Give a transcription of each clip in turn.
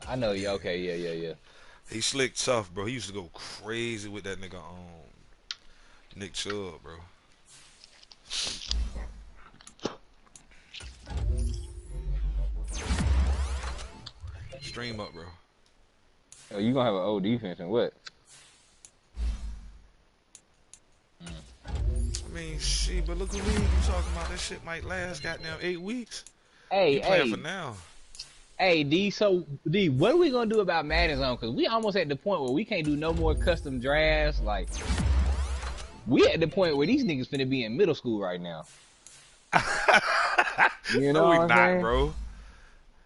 I know. Yeah, Yeah. Okay. Yeah. Yeah. Yeah. he slick tough, bro. He used to go crazy with that nigga Nick Chubb, bro. Stream up, bro. Oh, you gonna have an old defense and what? Mm. I mean, shit, but look who league you talking about. That shit might last goddamn 8 weeks. Hey, You playing for hey, now. hey, D. So, D, what are we gonna do about Madden Zone? Cause we almost at the point where we can't do no more custom drafts. Like, we at the point where these niggas finna be in middle school right now. You know No, we what I'm not, saying? bro.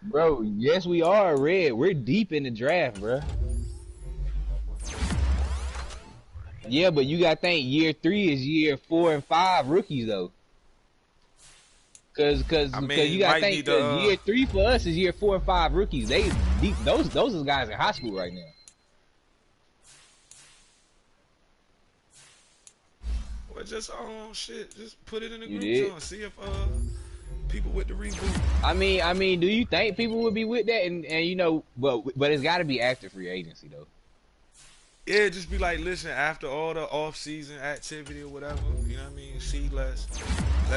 Bro, yes, we are, Red. We're deep in the draft, bro. Yeah, but you gotta think year 3 is year 4 and 5 rookies though. Cause I you mean, gotta might think, need to. cause year 3 for us is year 4 and 5 rookies. They deep, those are guys in high school right now. Well, just shit. Just put it in the You group, did. John. See if people with the reboot. I mean, do you think people would be with that? And you know, but it's got to be active free agency though. Yeah, just be like, listen, after all the off-season activity or whatever, you know what I mean? See, let's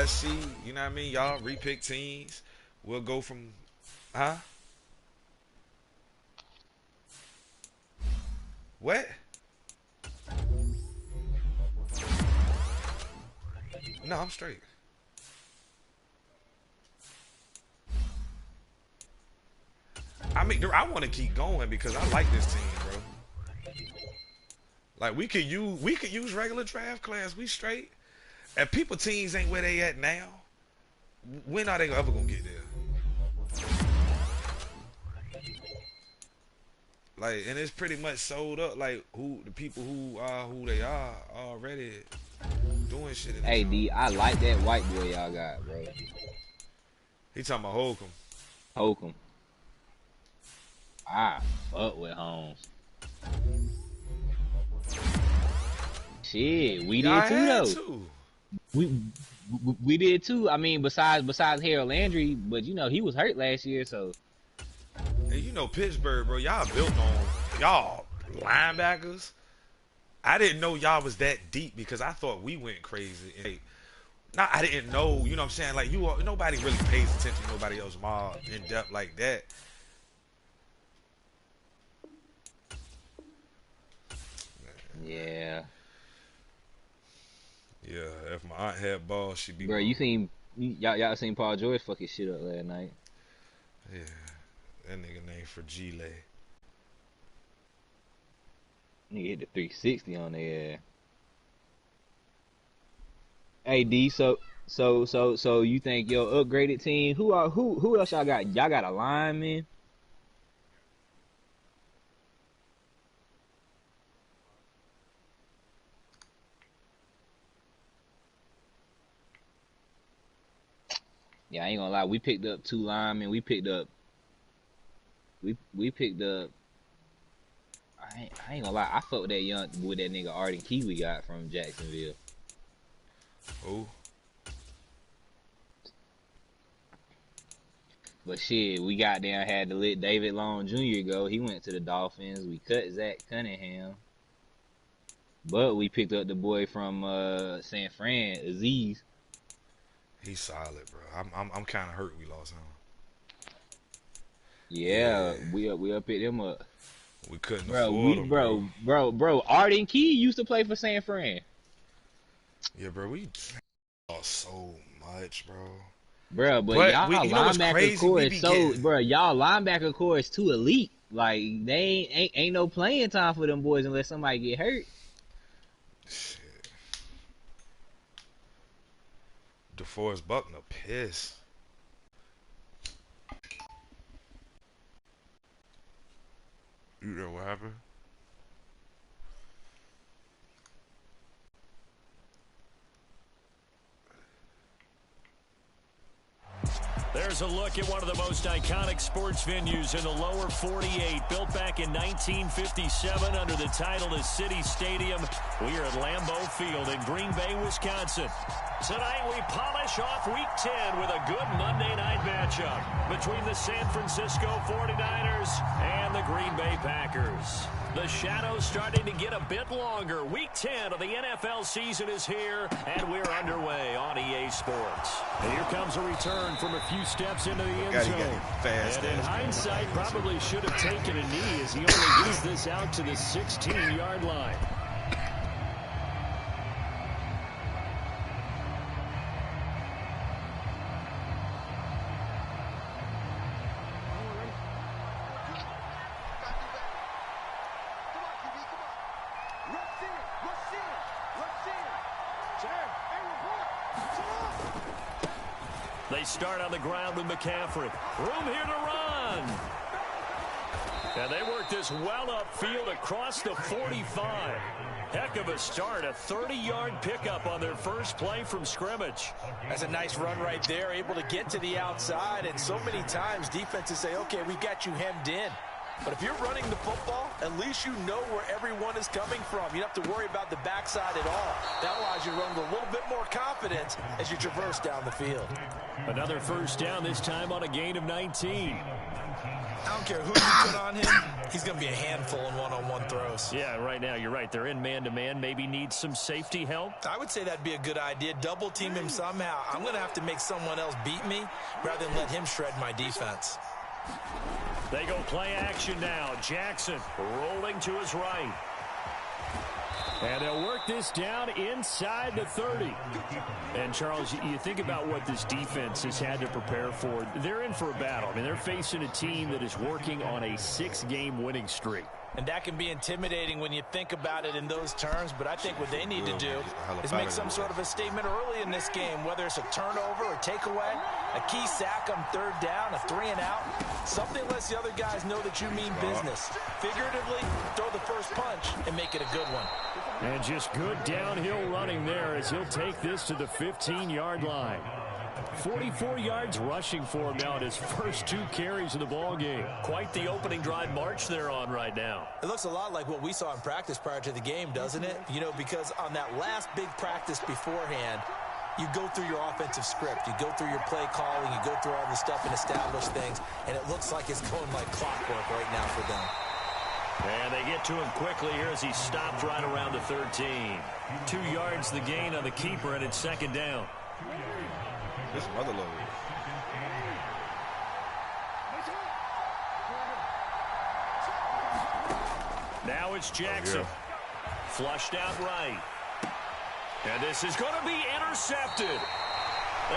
see, you know what I mean? Y'all repick teams. We'll go from, huh? What? No, I'm straight. I mean, I want to keep going because I like this team, bro. Like we could use regular draft class. We straight. If people teams ain't where they at now, when are they ever gonna get there? Like, and it's pretty much sold up. Like, who the people who are who they are already doing shit in this Hey home. D, I like that white boy y'all got, bro. He talking about Holcomb. Holcomb. I fuck with Holmes. Shit, we Y'all did too had though. to. We we did too. I mean, besides Harold Landry, but you know he was hurt last year, so And you know Pittsburgh, bro. Y'all built on y'all linebackers. I didn't know y'all was that deep because I thought we went crazy. And, like, nah, I didn't know. You know what I'm saying? Like nobody really pays attention to nobody else more in depth like that. yeah, Yeah, if my aunt had balls, she'd be bro. wrong. Y'all seen Paul George fucking shit up last night. Yeah, that nigga named for Gile. Nigga hit the 360 on there. Hey D, so you think your upgraded team? Who else y'all got? Y'all got a lineman? Yeah, I ain't gonna lie. We picked up 2 linemen. We picked up. I ain't gonna lie. I fuck with that with that nigga Arden Key we got from Jacksonville. Who? But shit, we got down had to let David Long Jr. go. He went to the Dolphins. We cut Zach Cunningham, but we picked up the boy from San Fran, Aziz. He's solid, bro. I'm kind of hurt we lost him. Yeah, Yeah, we up picked him up, we couldn't bro. afford him, bro. Bro. Arden Key used to play for San Fran, Yeah, bro. We lost so much, bro. bro. But But y'all you know what's linebacker crazy? core We is be so, getting bro. Y'all linebacker core is too elite. Like they ain't no playing time for them boys unless somebody get hurt. shit. DeForest Buckner pissed. You know what happened? There's Here's a look at one of the most iconic sports venues in the lower 48. Built back in 1957 under the title of City Stadium. We are at Lambeau Field in Green Bay, Wisconsin. Tonight we polish off Week 10 with a good Monday night matchup between the San Francisco 49ers and the Green Bay Packers. The shadows starting to get a bit longer. Week 10 of the NFL season is here, and we're underway on EA Sports. And here comes a return from a few steps into the end zone. And in hindsight, probably should have taken a knee as he only gets this out to the 16-yard line. They start on the ground with McCaffrey. Room here to run. And they work this well upfield across the 45. Heck of a start. A 30-yard pickup on their first play from scrimmage. That's a nice run right there. Able to get to the outside. And so many times defenses say, okay, we've got you hemmed in. But if you're running the football, at least you know where everyone is coming from. You don't have to worry about the backside at all. That allows you to run with a little bit more confidence as you traverse down the field. Another first down, this time on a gain of 19. I don't care who you put on him. He's going to be a handful in one-on-one throws. Yeah, right now, you're right. They're in man-to-man. Maybe need some safety help. I would say that'd be a good idea. Double team him somehow. I'm going to have to make someone else beat me rather than let him shred my defense. They go play action now. Jackson rolling to his right. And they'll work this down inside the 30. And, Charles, you think about what this defense has had to prepare for. They're in for a battle. I mean, they're facing a team that is working on a 6-game winning streak. And that can be intimidating when you think about it in those terms. But I think what they need to do is make some sort of a statement early in this game, whether it's a turnover or takeaway, a key sack on third down, a 3-and-out. Something lets the other guys know that you mean business. Figuratively, throw the first punch and make it a good one. And just good downhill running there as he'll take this to the 15-yard line. 44 yards rushing for him now in his first 2 carries of the ball game. Quite the opening drive march they're on right now. It looks a lot like what we saw in practice prior to the game, doesn't it? You know, because on that last big practice beforehand, you go through your offensive script. You go through your play calling. You go through all the stuff and establish things. And it looks like it's going like clockwork right now for them. And they get to him quickly here as he stopped right around the 13. 2 yards the gain on the keeper, and it's second down. This mother load. Now it's Jackson. Oh, yeah. Flushed out right. And this is going to be intercepted.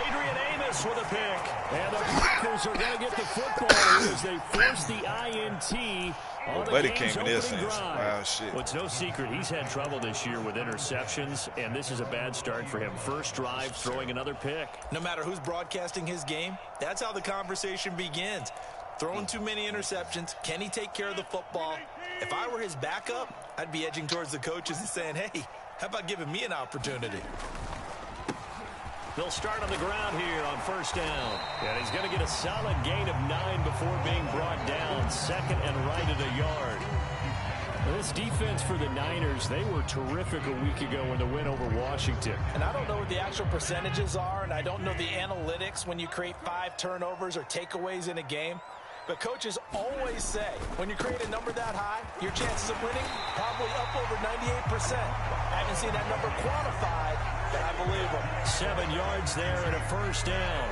Adrian Amos with a pick. And the Packers are going to get the football as they force the INT on the game's opening drive. Wow, shit. Well, it's no secret he's had trouble this year with interceptions, and this is a bad start for him. First drive, throwing another pick. No matter who's broadcasting his game, that's how the conversation begins. Throwing too many interceptions. Can he take care of the football? If I were his backup, I'd be edging towards the coaches and saying, hey, how about giving me an opportunity? They'll start on the ground here on first down. And he's going to get a solid gain of 9 before being brought down. Second and right at a yard. Well, this defense for the Niners, they were terrific a week ago in the win over Washington. And I don't know what the actual percentages are, and I don't know the analytics when you create 5 turnovers or takeaways in a game. But coaches always say, when you create a number that high, your chances of winning probably up over 98%. I haven't seen that number quantified, but I believe them. 7 yards there and a first down.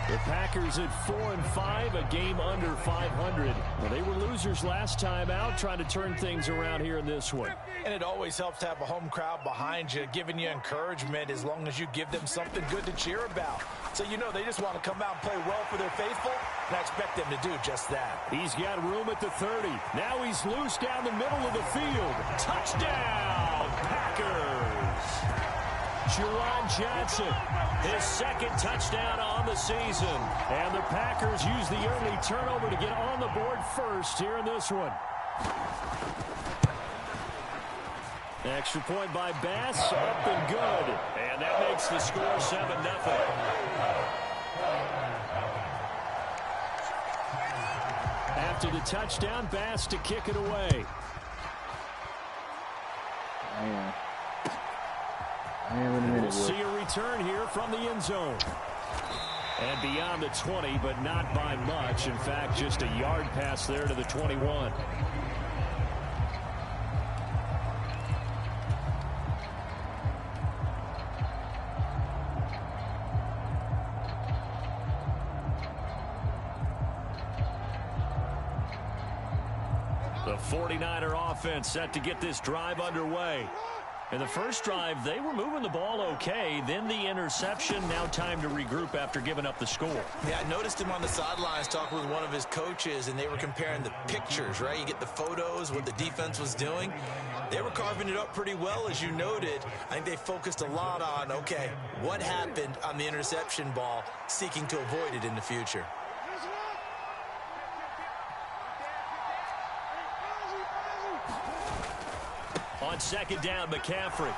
The Packers at 4-5, a game under 500. Well, they were losers last time out, trying to turn things around here in this one. And it always helps to have a home crowd behind you, giving you encouragement as long as you give them something good to cheer about. So you know they just want to come out and play well for their faithful, and I expect them to do just that. He's got room at the 30. Now he's loose down the middle of the field. Touchdown, Packers! Juwan Johnson, his second touchdown on the season. And the Packers use the early turnover to get on the board first here in this one. Extra point by Bass, up and good. And that makes the score 7-0. After the touchdown, Bass to kick it away. We'll see a return here from the end zone. And beyond the 20, but not by much. In fact, just a yard pass there to the 21. The 49er offense set to get this drive underway. In the first drive, they were moving the ball okay. Then the interception. Now time to regroup after giving up the score. Yeah, I noticed him on the sidelines talking with one of his coaches, and they were comparing the pictures, right? You get the photos, what the defense was doing. They were carving it up pretty well, as you noted. I think they focused a lot on, okay, what happened on the interception ball, seeking to avoid it in the future. On second down, McCaffrey.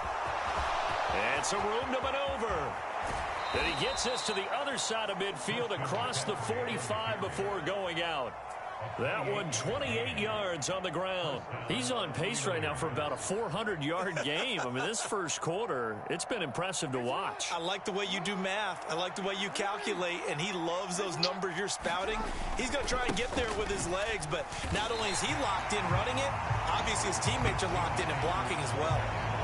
And some room to maneuver. Then he gets us to the other side of midfield across the 45 before going out. That one 28 yards on the ground. He's on pace right now for about a 400-yard game. I mean, this first quarter, it's been impressive to watch. I like the way you do math. I like the way you calculate, and he loves those numbers you're spouting. He's going to try and get there with his legs, but not only is he locked in running it, obviously his teammates are locked in and blocking as well.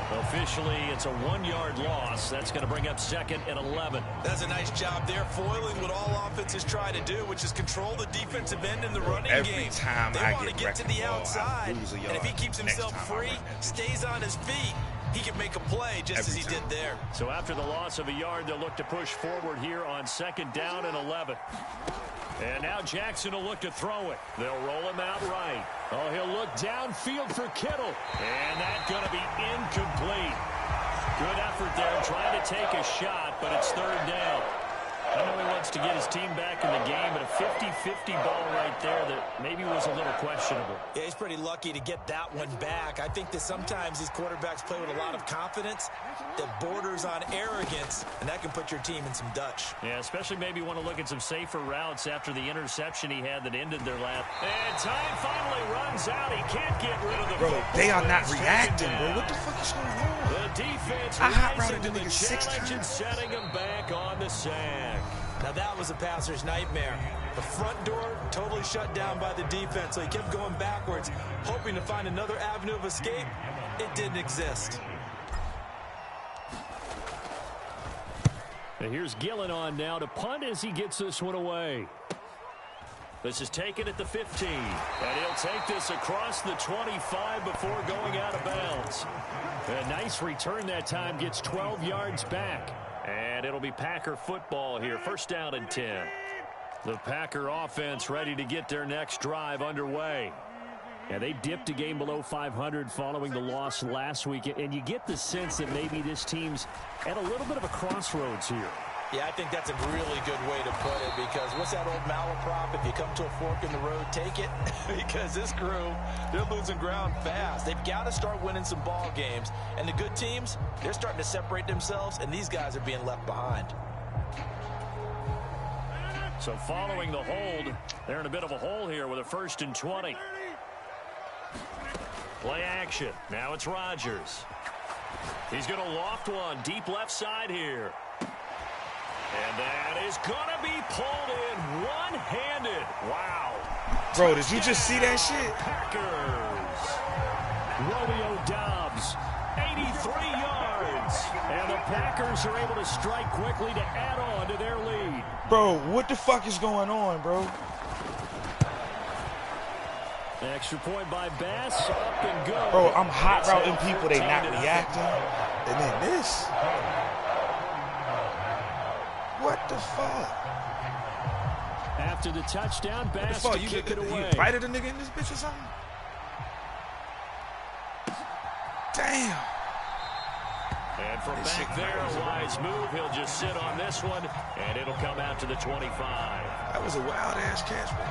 Officially, it's a 1-yard loss. That's going to bring up second and 11. That's a nice job there, foiling what all offenses try to do, which is control the defensive end in the running game. Every time they I want to get to the outside, and if he keeps himself free, stays on his feet, he can make a play just as he did there. So after the loss of a yard, they'll look to push forward here on second down and 11. And now Jackson will look to throw it. They'll roll him out right. Oh, he'll look downfield for Kittle. And that's going to be incomplete. Good effort there trying to take a shot, but it's third down. I know he wants to get his team back in the game, but a 50-50 ball right there that maybe was a little questionable. Yeah, he's pretty lucky to get that one back. I think that sometimes these quarterbacks play with a lot of confidence that borders on arrogance, and that can put your team in some Dutch. Yeah, especially maybe want to look at some safer routes after the interception he had that ended their lap. And time finally runs out. He can't get rid of the bro, they are not reacting, bro. What the fuck is going on? The defense I hot rising routed to the the nigga 6 challenge and times. setting him back on the sack. Now that was a passer's nightmare. The front door totally shut down by the defense, so he kept going backwards, hoping to find another avenue of escape. It didn't exist. And here's Gillen on now to punt as he gets this one away. This is taken at the 15. And he'll take this across the 25 before going out of bounds. A nice return that time, gets 12 yards back. And it'll be Packer football here. First down and 10. The Packer offense ready to get their next drive underway. Yeah, they dipped a game below 500 following the loss last week. And you get the sense that maybe this team's at a little bit of a crossroads here. Yeah, I think that's a really good way to put it, because what's that old malaprop? If you come to a fork in the road, take it. Because this crew, they're losing ground fast. They've got to start winning some ball games. And the good teams, they're starting to separate themselves, and these guys are being left behind. So following the hold, they're in a bit of a hole here with a 1st and 20. Play action. Now it's Rodgers. He's going to loft one deep left side here. And that is going to be pulled in one-handed. Wow. Bro, did you just see that shit? Packers. Romeo Doubs, 83 yards. And the Packers are able to strike quickly to add on to their lead. Bro, what the fuck is going on, bro? Extra point by Bass, up and go. Bro, I'm hot routing people, they not reacting. And then this. What the fuck? After the touchdown, Bass What to the fuck? kick it away. You bited a nigga in this bitch or something? Damn. And from back there, a wise move. He'll just sit on this one, and it'll come out to the 25. That was a wild-ass catch, bro.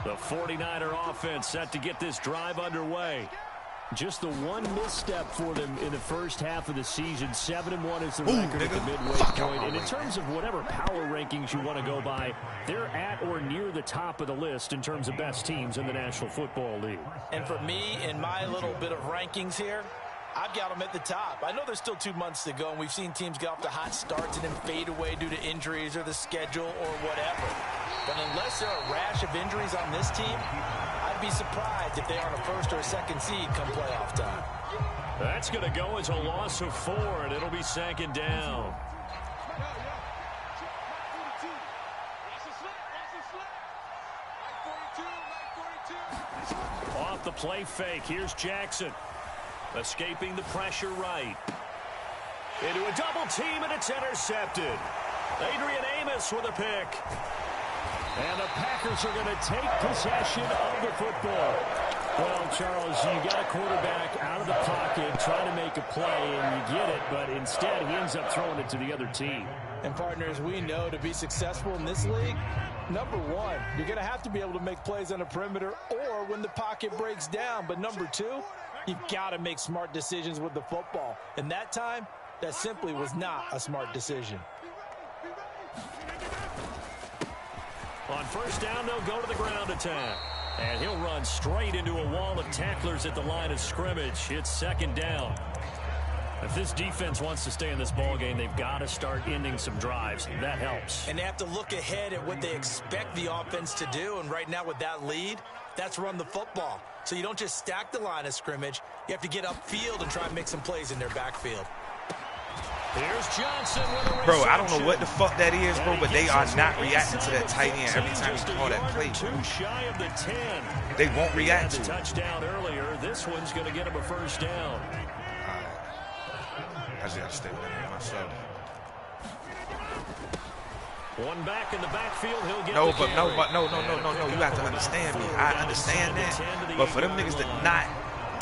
The 49er offense set to get this drive underway. Just the one misstep for them in the first half of the season. 7-1 is the record at the midway point. And in terms of whatever power rankings you want to go by, they're at or near the top of the list in terms of best teams in the National Football League. And for me, in my little bit of rankings here, I've got them at the top. I know there's still 2 months to go, and we've seen teams get off to hot starts and then fade away due to injuries or the schedule or whatever. But unless there are a rash of injuries on this team, I'd be surprised if they aren't a first or a second seed come playoff time. That's going to go as a loss of 4, and it'll be second down. Off the play fake, here's Jackson. Escaping the pressure right. Into a double team, and it's intercepted. Adrian Amos with a pick. And the Packers are going to take possession of the football. Well, Charles, you got a quarterback out of the pocket trying to make a play, and you get it, but instead he ends up throwing it to the other team. And partners, we know to be successful in this league, number one, you're going to have to be able to make plays on the perimeter or when the pocket breaks down. But number two, you've got to make smart decisions with the football. And that time, that simply was not a smart decision. On first down, they'll go to the ground attack. And he'll run straight into a wall of tacklers at the line of scrimmage. It's second down. If this defense wants to stay in this ballgame, they've got to start ending some drives. That helps. And they have to look ahead at what they expect the offense to do. And right now with that lead, that's run the football. So you don't just stack the line of scrimmage. You have to get upfield and try and make some plays in their backfield. Here's Johnson with a reception. Bro, I don't know what the fuck that is, bro, but they are not reacting to that tight end every time you call that play. Too shy of the 10. They won't react to it. Touchdown earlier. This one's going to get him a first down. I just got to stay with it myself. One back in the backfield. He'll get No. You have to understand me. I understand that. But for them niggas to not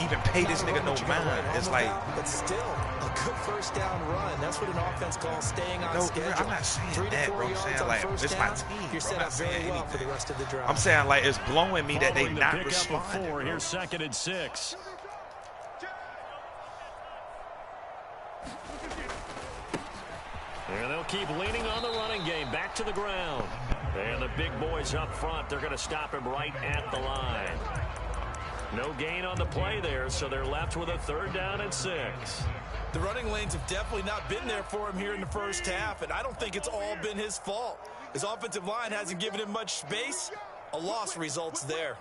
even pay this nigga no mind, it's like. But still, a good first down run. That's what an offense calls staying on schedule. I'm not saying that, bro. I'm saying like it's my team. You're set up very well for the rest of the drive. I'm saying like it's blowing me that they not responding. responding. Here's second and 6. And they'll keep leaning on the running game. Back to the ground. And the big boys up front, they're going to stop him right at the line. No gain on the play there, so they're left with a third down and 6. The running lanes have definitely not been there for him here in the first half, and I don't think it's all been his fault. His offensive line hasn't given him much space. A loss results there.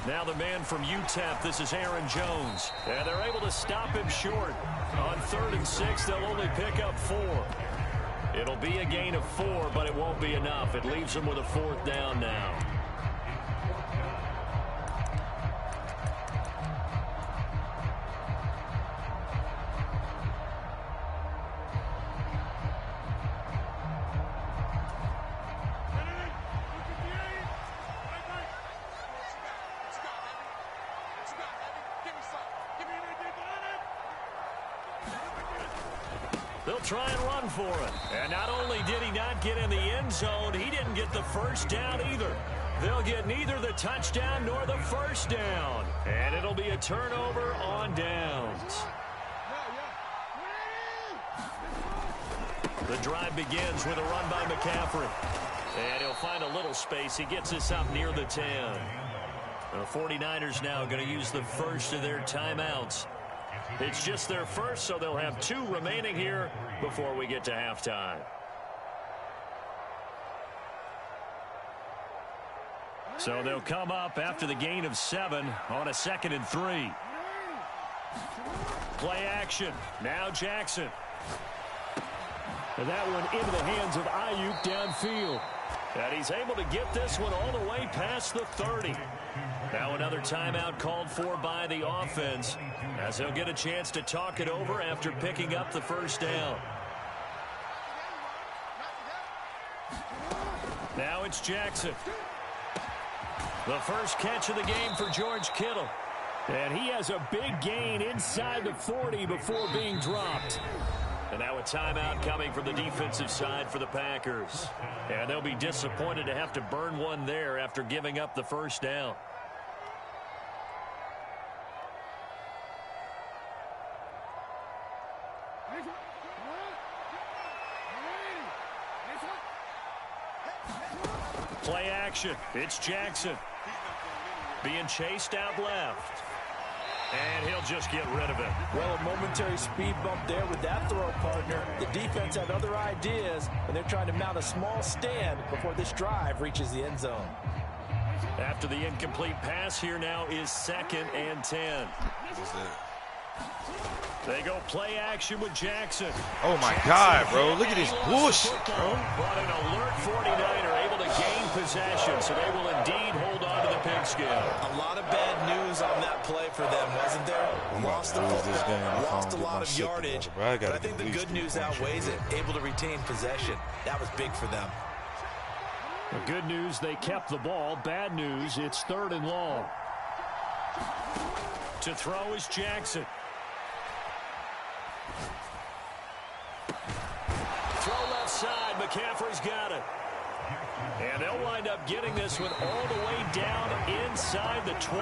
Now the man from UTEP, this is Aaron Jones. And they're able to stop him short. On 3rd and 6, they'll only pick up 4. It'll be a gain of 4, but it won't be enough. It leaves them with a 4th down now. They'll try and run for it. And not only did he not get in the end zone, he didn't get the first down either. They'll get neither the touchdown nor the first down. And it'll be a turnover on downs. The drive begins with a run by McCaffrey. And he'll find a little space. He gets this up near the 10. The 49ers now going to use the first of their timeouts. It's just their first, so they'll have 2 remaining here before we get to halftime. So they'll come up after the gain of 7 on a 2nd and 3. Play action. Now Jackson. And that one into the hands of Ayuk downfield. And he's able to get this one all the way past the 30. Now another timeout called for by the offense as they'll get a chance to talk it over after picking up the first down. Now it's Jackson. The first catch of the game for George Kittle. And he has a big gain inside the 40 before being dropped. And now a timeout coming from the defensive side for the Packers. And they'll be disappointed to have to burn one there after giving up the first down. Play action. It's Jackson. Being chased out left. And he'll just get rid of it. Well, a momentary speed bump there with that throw, partner. The defense had other ideas, and they're trying to mount a small stand before this drive reaches the end zone. After the incomplete pass, here now is 2nd and 10. They go play action with Jackson. Oh, my God, bro. Look at this bullshit, bro. But an alert 49er able to gain possession, so they will indeed hold on to the pigskin. A lot of bad news on that play for them, wasn't there? Lost the football, lost a lot of yardage. But I think the good news outweighs it. Able to retain possession. That was big for them. The good news, they kept the ball. Bad news, it's 3rd and long. To throw is Jackson. Throw left side. McCaffrey's got it. And they'll wind up getting this one all the way down inside the 20.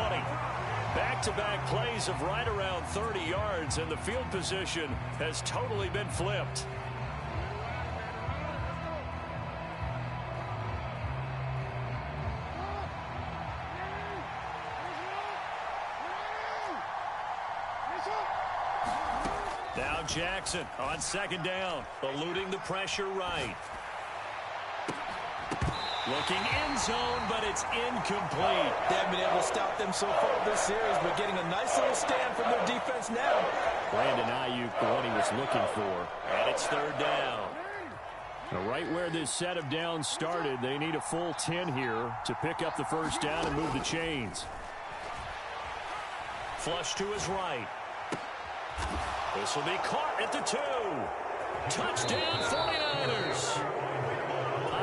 Back-to-back plays of right around 30 yards, and the field position has totally been flipped. Now Jackson on 2nd down, eluding the pressure right. Looking end zone, but it's incomplete. They haven't been able to stop them so far this series, but getting a nice little stand from their defense now. Brandon Ayuk, the one he was looking for. And it's 3rd down. Now, right where this set of downs started, they need a full 10 here to pick up the first down and move the chains. Flush to his right. This will be caught at the 2. Touchdown 49ers.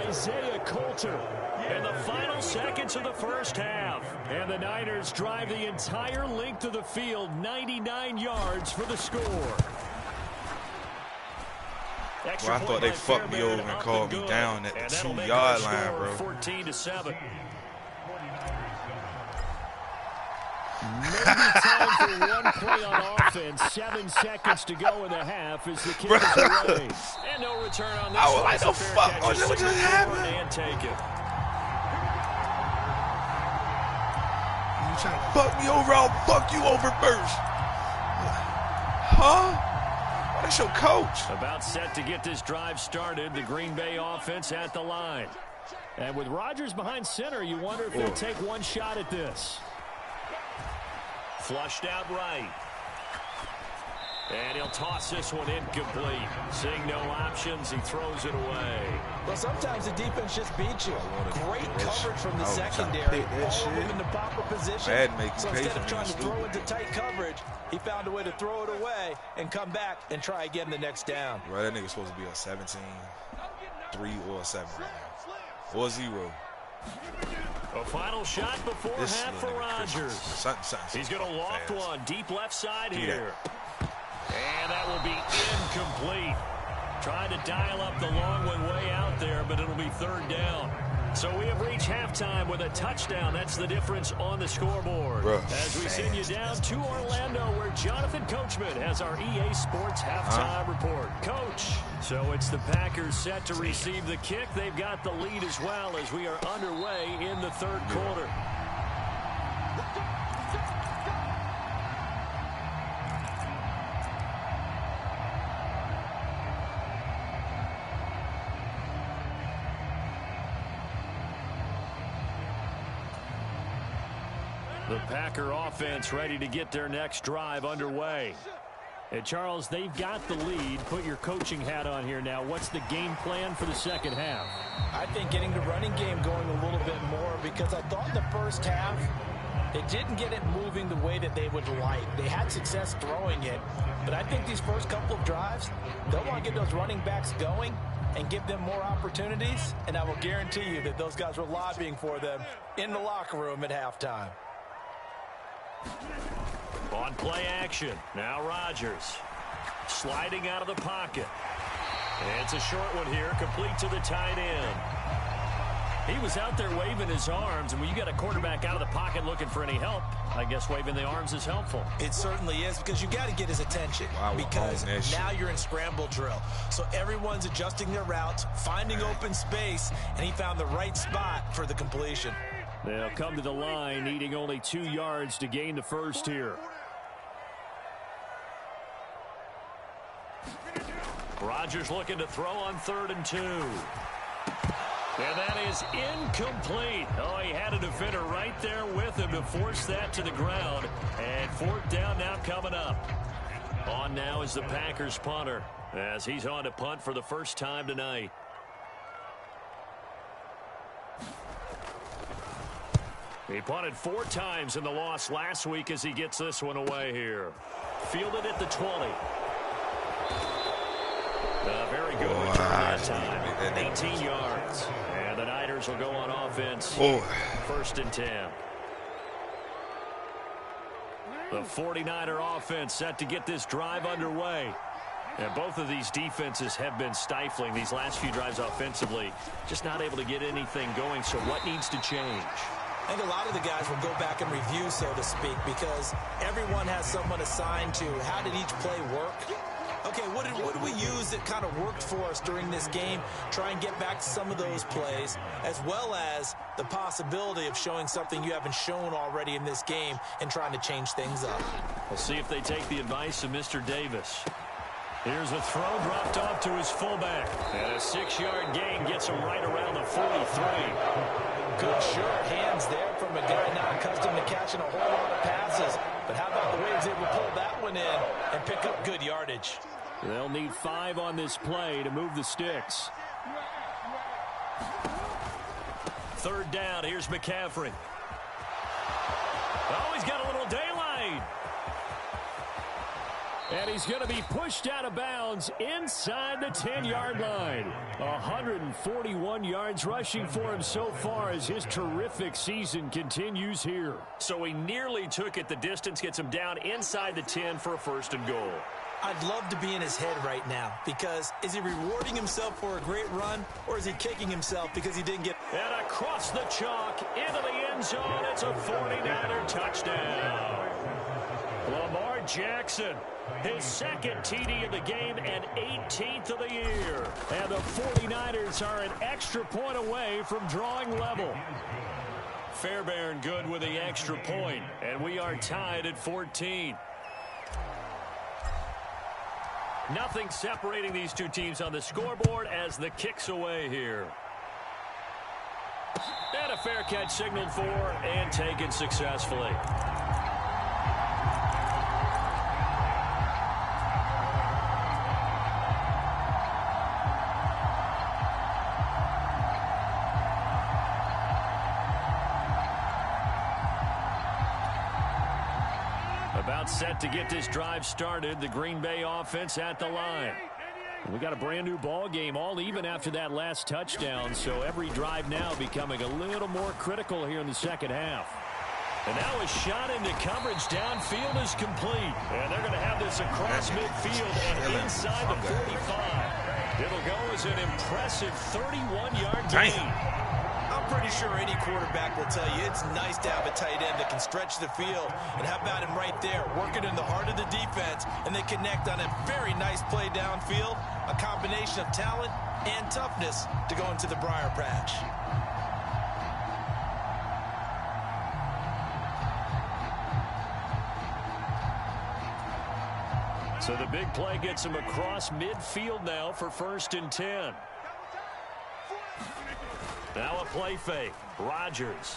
Isaiah Coulter in the final seconds of the first half. And the Niners drive the entire length of the field, 99 yards for the score. Well, I thought they fucked me over and called me down at the 2-yard line, bro. 14-7. Maybe time for one play on offense. 7 seconds to go in the half as the kick is away. And no return on this. I was like, the fuck? What just happened? And take it. You trying to fuck me over? I'll fuck you over first. Huh? Oh, that's your coach. About set to get this drive started. The Green Bay offense at the line. And with Rodgers behind center, you wonder if they'll take one shot at this. Flushed out right. And he'll toss this one incomplete. Seeing no options, he throws it away. Well, sometimes the defense just beats you. Great coverage from the secondary. All of them in the proper position. So instead of trying to throw into tight coverage, he found a way to throw it away and come back and try again the next down. Right, that nigga's supposed to be a 17, 3 or 7 right now. Or 0. A final shot before This half for Rodgers. He's going to loft one deep left side here. And that will be incomplete. Trying to dial up the long one way out there, but it'll be 3rd down. So we have reached halftime with a touchdown. That's the difference on the scoreboard. As we send you down to Orlando, where Jonathan Coachman has our EA Sports halftime report. Coach, so it's the Packers set to receive the kick. They've got the lead as well as we are underway in the 3rd quarter. The Packer offense ready to get their next drive underway. And Charles, they've got the lead. Put your coaching hat on here now. What's the game plan for the second half? I think getting the running game going a little bit more, because I thought in the first half they didn't get it moving the way that they would like. They had success throwing it, but I think these first couple of drives, they'll want to get those running backs going and give them more opportunities, and I will guarantee you that those guys were lobbying for them in the locker room at halftime. On play action, now Rodgers. Sliding out of the pocket. It's a short one here, complete to the tight end. He was out there waving his arms, and when you got a quarterback out of the pocket looking for any help, I guess waving the arms is helpful. It certainly is, because you got to get his attention. Wow, because now you're in scramble drill. So everyone's adjusting their routes, finding open space, and he found the right spot for the completion. They'll come to the line, needing only 2 yards to gain the first here. Rodgers looking to throw on 3rd and 2. And that is incomplete. Oh, he had a defender right there with him to force that to the ground. And 4th down now coming up. On now is the Packers punter, as he's on to punt for the first time tonight. He punted 4 times in the loss last week as he gets this one away here. Fielded at the 20. Very good return that time. 18 yards. And the Niners will go on offense. 1st and 10. The 49er offense set to get this drive underway. And both of these defenses have been stifling these last few drives offensively. Just not able to get anything going. So what needs to change? I think a lot of the guys will go back and review, so to speak, because everyone has someone assigned to how did each play work. Okay, what did we use that kind of worked for us during this game? Try and get back to some of those plays, as well as the possibility of showing something you haven't shown already in this game and trying to change things up. We'll see if they take the advice of Mr. Davis. Here's a throw dropped off to his fullback. And a 6-yard gain gets him right around the 43. Good sure hands there from a guy not accustomed to catching a whole lot of passes. But how about the way he's able to pull that one in and pick up good yardage? They'll need 5 on this play to move the sticks. 3rd down. Here's McCaffrey. Oh, he's got a little daylight. And he's going to be pushed out of bounds inside the 10-yard line. 141 yards rushing for him so far as his terrific season continues here. So he nearly took it the distance, gets him down inside the 10 for a 1st and goal. I'd love to be in his head right now, because is he rewarding himself for a great run, or is he kicking himself because he didn't get... And across the chalk into the end zone, it's a 49er touchdown. Lamar Jackson, his 2nd TD of the game and 18th of the year. And the 49ers are an extra point away from drawing level. Fairbairn good with the extra point, and we are tied at 14. Nothing separating these two teams on the scoreboard as the kick's away here. And a fair catch signaled for and taken successfully. About set to get this drive started. The Green Bay offense at the line. We got a brand new ball game, all even after that last touchdown. So every drive now becoming a little more critical here in the 2nd half. And now a shot into coverage downfield is complete. And they're going to have this across midfield and inside the 45. It'll go as an impressive 31-yard gain. I'm pretty sure any quarterback will tell you it's nice to have a tight end that can stretch the field. And how about him right there, working in the heart of the defense, and they connect on a very nice play downfield, a combination of talent and toughness to go into the briar patch. So the big play gets him across midfield now for 1st and 10. Now a play fake. Rodgers.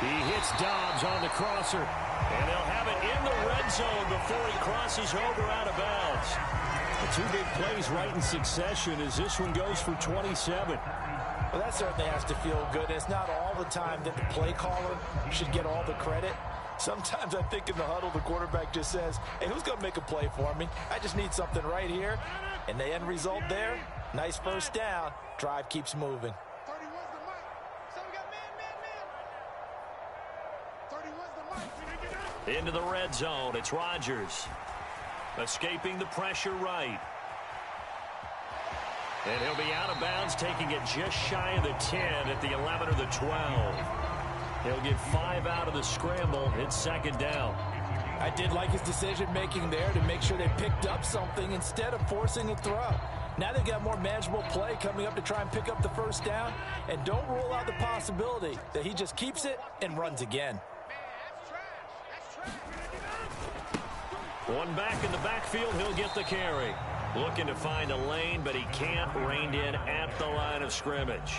He hits Dobbs on the crosser. And they'll have it in the red zone before he crosses over out of bounds. The 2 big plays right in succession as this one goes for 27. Well, that certainly has to feel good. It's not all the time that the play caller should get all the credit. Sometimes I think in the huddle, the quarterback just says, hey, who's going to make a play for me? I just need something right here. And the end result there, nice 1st down. Drive keeps moving. Into the red zone, it's Rodgers. Escaping the pressure right. And he'll be out of bounds, taking it just shy of the 10 at the 11 or the 12. He'll get 5 out of the scramble. It's second down. I did like his decision-making there to make sure they picked up something instead of forcing a throw. Now they've got more manageable play coming up to try and pick up the first down. And don't rule out the possibility that he just keeps it and runs again. One back in the backfield, he'll get the carry. Looking to find a lane, but he can't. Reined in at the line of scrimmage.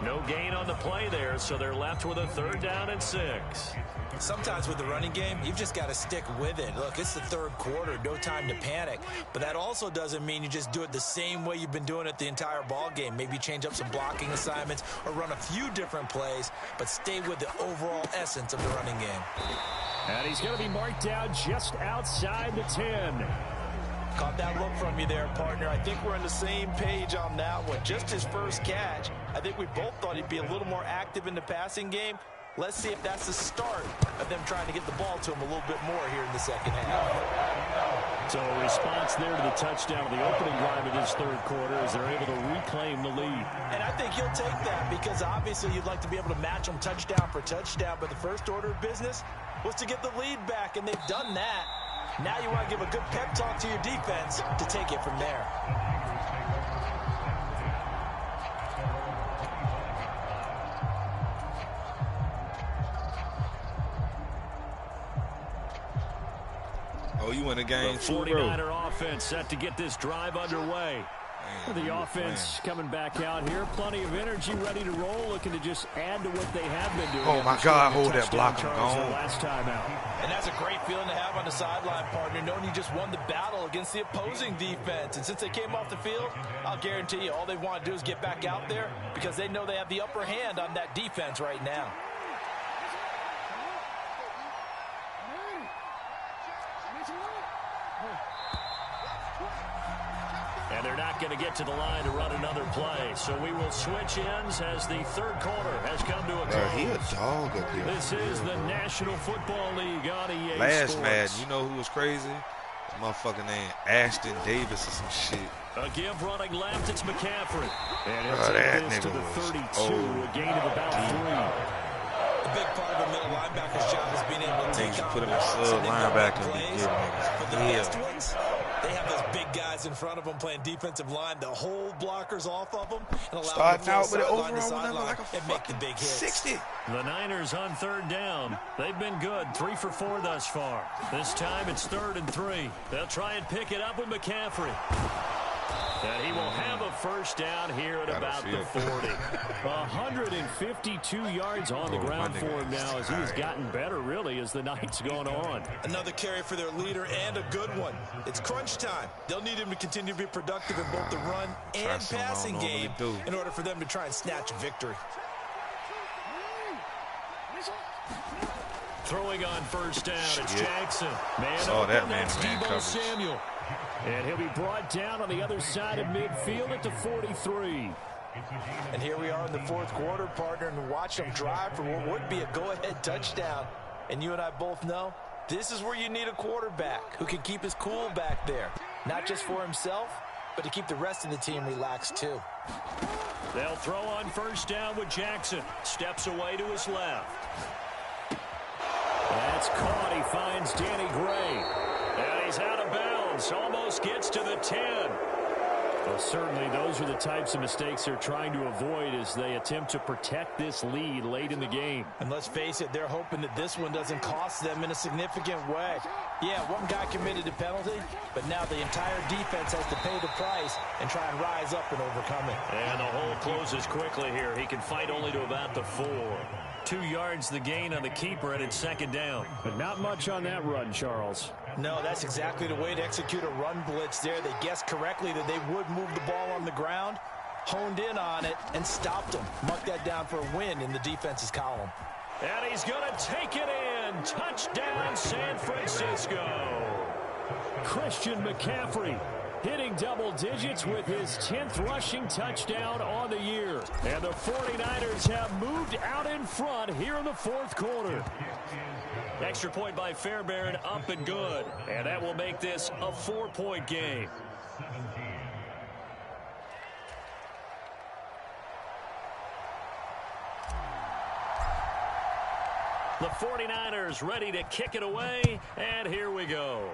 No gain on the play there, so they're left with a 3rd down and 6. Sometimes with the running game, you've just got to stick with it. Look, it's the 3rd quarter, no time to panic. But that also doesn't mean you just do it the same way you've been doing it the entire ball game. Maybe change up some blocking assignments or run a few different plays, but stay with the overall essence of the running game. And he's going to be marked down just outside the 10. Caught that look from you there, partner. I think we're on the same page on that one. Just his first catch. I think we both thought he'd be a little more active in the passing game. Let's see if that's the start of them trying to get the ball to him a little bit more here in the second half. So a response there to the touchdown of the opening drive of this 3rd quarter as they're able to reclaim the lead. And I think he'll take that because obviously you'd like to be able to match them touchdown for touchdown, but the first order of business was to get the lead back, and they've done that. Now you want to give a good pep talk to your defense to take it from there. Oh, you win the game, the 49er offense set to get this drive underway. The offense coming back out here. Plenty of energy, ready to roll, looking to just add to what they have been doing. Oh, my God, hold that block. I'm gone. Last time out. And that's a great feeling to have on the sideline, partner, knowing you just won the battle against the opposing defense. And since they came off the field, I'll guarantee you all they want to do is get back out there because they know they have the upper hand on that defense right now. And they're not going to get to the line to run another play. So we will switch ends as the 3rd quarter has come to a close. He a dog up here. This is the National Football League on EA Last Sports. Madden, you know who was crazy? That motherfucking name, Ashton Davis or some shit. A give running left, it's McCaffrey. And Oh, that it's to nigga the was 32, old. a gain of about 3. A big part of a middle linebacker's job is being able to take on put him in blocks sub and make the linebacker and plays. give niggas But the hell. best ones, they have those big guys in front of them playing defensive line to hold blockers off of them and allow Starting them out to with an sideline to overall number sideline like a and make the big hits. 60. The Niners on 3rd down. They've been good, 3 for 4 thus far. This time it's 3rd and 3. They'll try and pick it up with McCaffrey. And he will have a first down here at about the 40. 152 yards on the ground for him now as he has gotten better, really, as the night's gone on. Another carry for their leader and a good one. It's crunch time. They'll need him to continue to be productive in both the run and passing game in order for them to try and snatch a victory. Throwing on first down, it's Jackson. Man Saw open, that that's man-to-man Deebo coverage. Samuel. And he'll be brought down on the other side of midfield at the 43. And here we are in the 4th quarter, partner, and watch them drive for what would be a go-ahead touchdown. And you and I both know this is where you need a quarterback who can keep his cool back there. Not just for himself, but to keep the rest of the team relaxed too. They'll throw on first down with Jackson. Steps away to his left. That's caught. He finds Danny Gray. And he's out of bounds. Almost gets to the 10. Well, certainly those are the types of mistakes they're trying to avoid as they attempt to protect this lead late in the game. And let's face it, they're hoping that this one doesn't cost them in a significant way. Yeah, one guy committed a penalty, but now the entire defense has to pay the price and try and rise up and overcome it. And the hole closes quickly here. He can fight only to about the 4. 2 yards the gain on the keeper, and it's second down. But not much on that run, Charles. No, that's exactly the way to execute a run blitz there. They guessed correctly that they would move the ball on the ground, honed in on it, and stopped them. Mark that down for a win in the defense's column. And he's going to take it in. Touchdown, San Francisco. Christian McCaffrey hitting double digits with his 10th rushing touchdown on the year. And the 49ers have moved out in front here in the fourth quarter. Extra point by Fairbairn, up and good. And that will make this a 4-point game. The 49ers ready to kick it away, and here we go.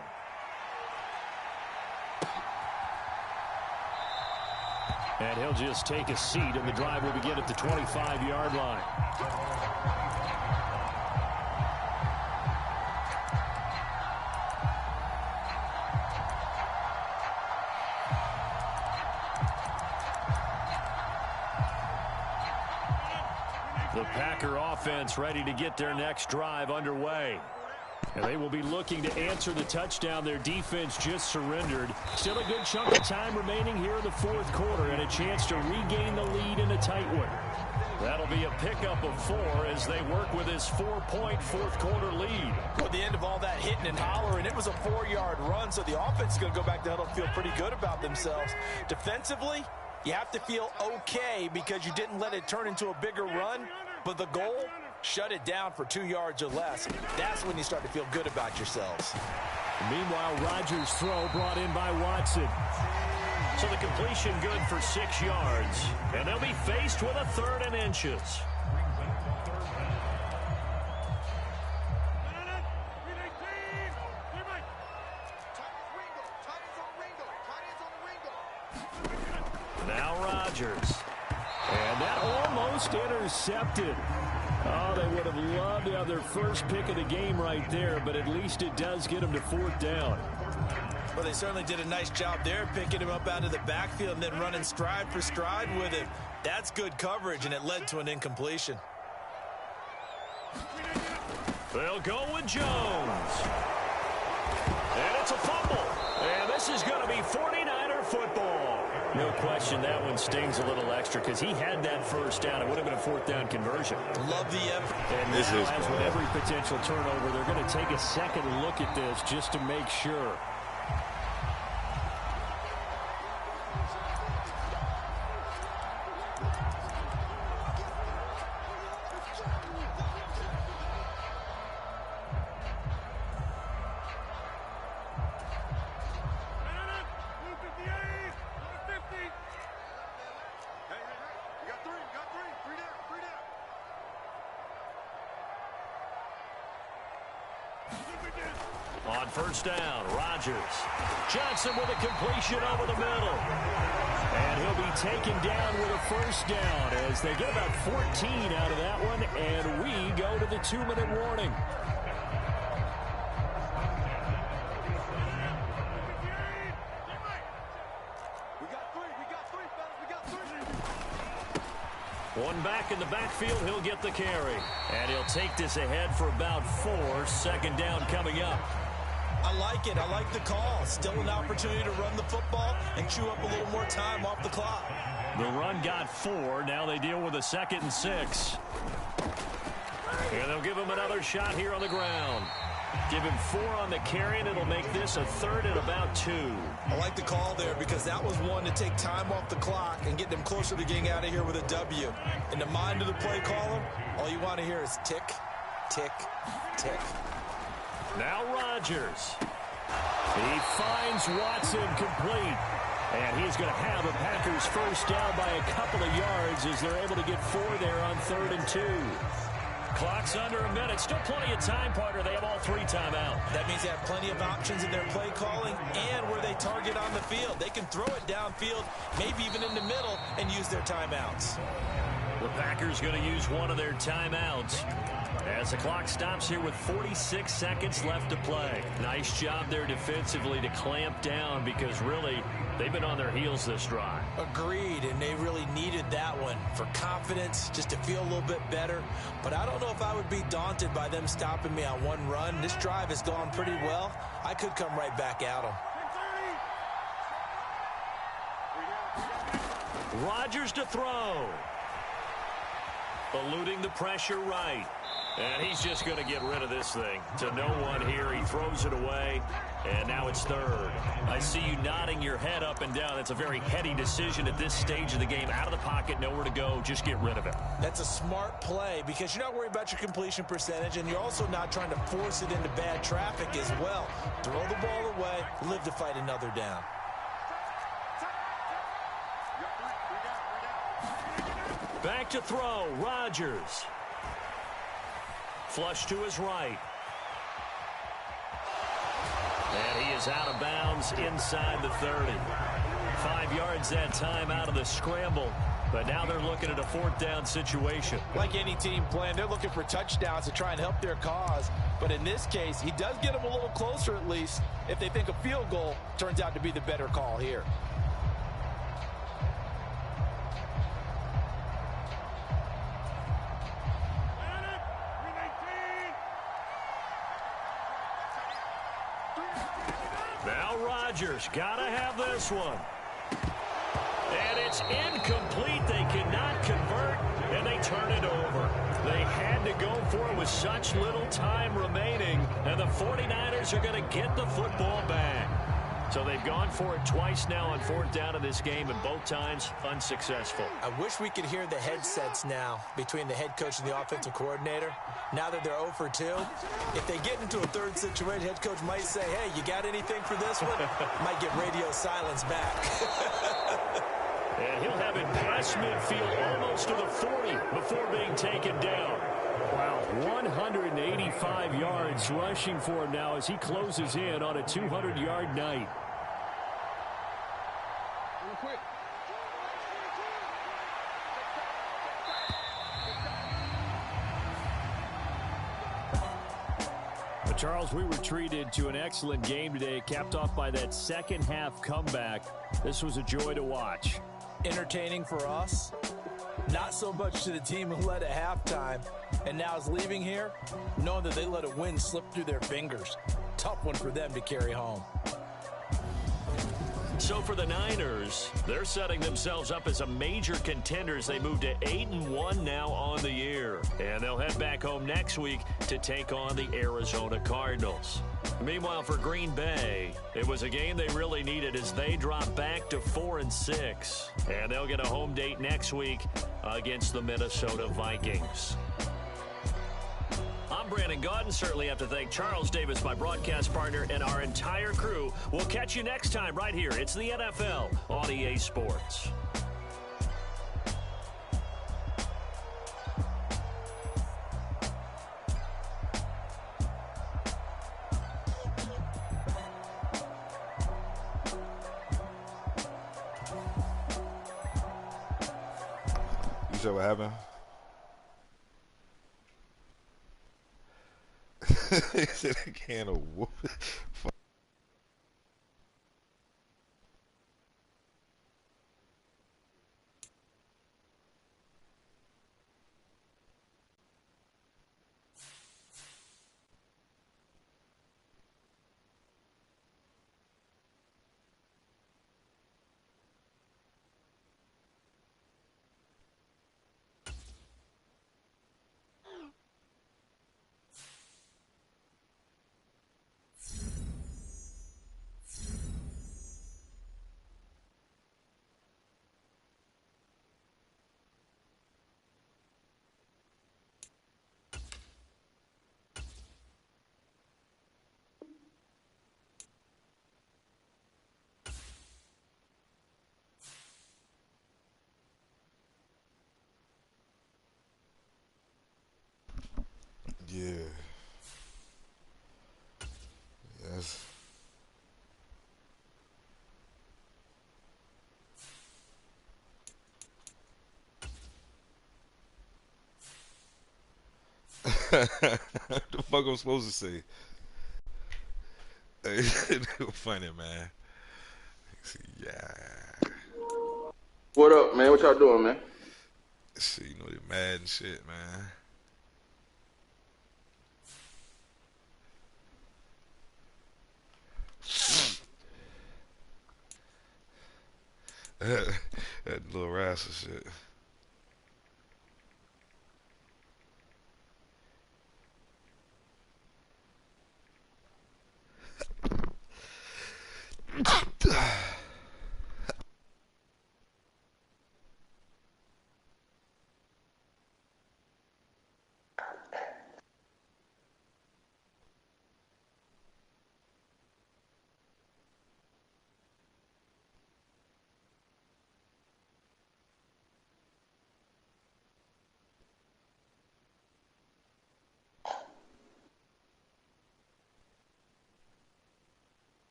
And he'll just take a seat, and the drive will begin at the 25-yard line. The Packer offense ready to get their next drive underway. And they will be looking to answer the touchdown their defense just surrendered. Still a good chunk of time remaining here in the fourth quarter and a chance to regain the lead in a tight one. That'll be a pickup of 4 as they work with his 4-point fourth quarter lead. At the end of all that hitting and hollering, it was a 4-yard run, so the offense is going to go back to huddle and feel pretty good about themselves. Defensively, you have to feel okay because you didn't let it turn into a bigger run, but the goal, shut it down for 2 yards or less. That's when you start to feel good about yourselves. Meanwhile, Rodgers' throw brought in by Watson. So the completion good for 6 yards. And they'll be faced with a 3rd and inches. Now Rodgers. And that almost intercepted. Oh, they would have loved to have their first pick of the game right there, but at least it does get them to 4th down. Well, they certainly did a nice job there, picking him up out of the backfield and then running stride for stride with him. That's good coverage, and it led to an incompletion. They'll go with Jones. And it's a fumble. And this is going to be 49er football. No question that one stings a little extra because he had that first down. It would have been a 4th down conversion. Love the effort. And now, as with every potential turnover, they're going to take a second look at this just to make sure. On first down, Rodgers. Johnson with a completion over the middle. And he'll be taken down with a first down as they get about 14 out of that one, and we go to the 2-minute warning. One back in the backfield, he'll get the carry. And he'll take this ahead for about 4. 2nd down coming up. I like it. I like the call. Still an opportunity to run the football and chew up a little more time off the clock. The run got 4. Now they deal with a 2nd and 6. And they'll give him another shot here on the ground. Give him 4 on the carry, and it'll make this a 3rd and about 2. I like the call there because that was one to take time off the clock and get them closer to getting out of here with a W. In the mind of the play caller, all you want to hear is tick, tick, tick. Now Rodgers. He finds Watson complete. And he's going to have a Packers first down by a couple of yards as they're able to get 4 there on 3rd and 2. Clock's under a minute. Still plenty of time, partner. They have all 3 timeouts. That means they have plenty of options in their play calling and where they target on the field. They can throw it downfield, maybe even in the middle, and use their timeouts. The Packers going to use one of their timeouts as the clock stops here with 46 seconds left to play. Nice job there defensively to clamp down because really they've been on their heels this drive. Agreed, and they really needed that one for confidence, just to feel a little bit better. But I don't know if I would be daunted by them stopping me on one run. This drive has gone pretty well. I could come right back at them. Rodgers to throw. Eluding the pressure right. And he's just going to get rid of this thing. To no one here. He throws it away. And now it's third. I see you nodding your head up and down. It's a very heady decision at this stage of the game. Out of the pocket, nowhere to go. Just get rid of it. That's a smart play because you're not worried about your completion percentage, and you're also not trying to force it into bad traffic as well. Throw the ball away, live to fight another down. Back to throw, Rodgers. Flush to his right. And he is out of bounds inside the 30. 5 yards that time out of the scramble. But now they're looking at a fourth down situation. Like any team playing, they're looking for touchdowns to try and help their cause. But in this case, he does get them a little closer at least if they think a field goal turns out to be the better call here. Now Rodgers, gotta have this one. And it's incomplete. They cannot convert, and they turn it over. They had to go for it with such little time remaining, and the 49ers are going to get the football back. So they've gone for it twice now on fourth down in this game, and both times unsuccessful. I wish we could hear the headsets now between the head coach and the offensive coordinator. Now that they're 0 for 2, if they get into a third situation, head coach might say, hey, you got anything for this one? Might get radio silence back. And he'll have it past midfield almost to the 40 before being taken down. Wow, 185 yards rushing for him now as he closes in on a 200-yard night. But Charles, we were treated to an excellent game today, capped off by that second half comeback. This was a joy to watch. Entertaining for us, not so much to the team who led at halftime and now is leaving here knowing that they let a win slip through their fingers. Tough one for them to carry home. So for the Niners, they're setting themselves up as a major contender as they move to 8-1 now on the year. And they'll head back home next week to take on the Arizona Cardinals. Meanwhile, for Green Bay, it was a game they really needed as they drop back to 4-6. And they'll get a home date next week against the Minnesota Vikings. I'm Brandon Gaudin. Certainly have to thank Charles Davis, my broadcast partner, and our entire crew. We'll catch you next time right here. It's the NFL on EA Sports. You said what happened? He said a can of whoop. Yeah. Yes. What the fuck I'm supposed to say? Funny, man. Yeah. What up, man? What y'all doing, man? See, you know they mad and shit, man. That little rascal shit.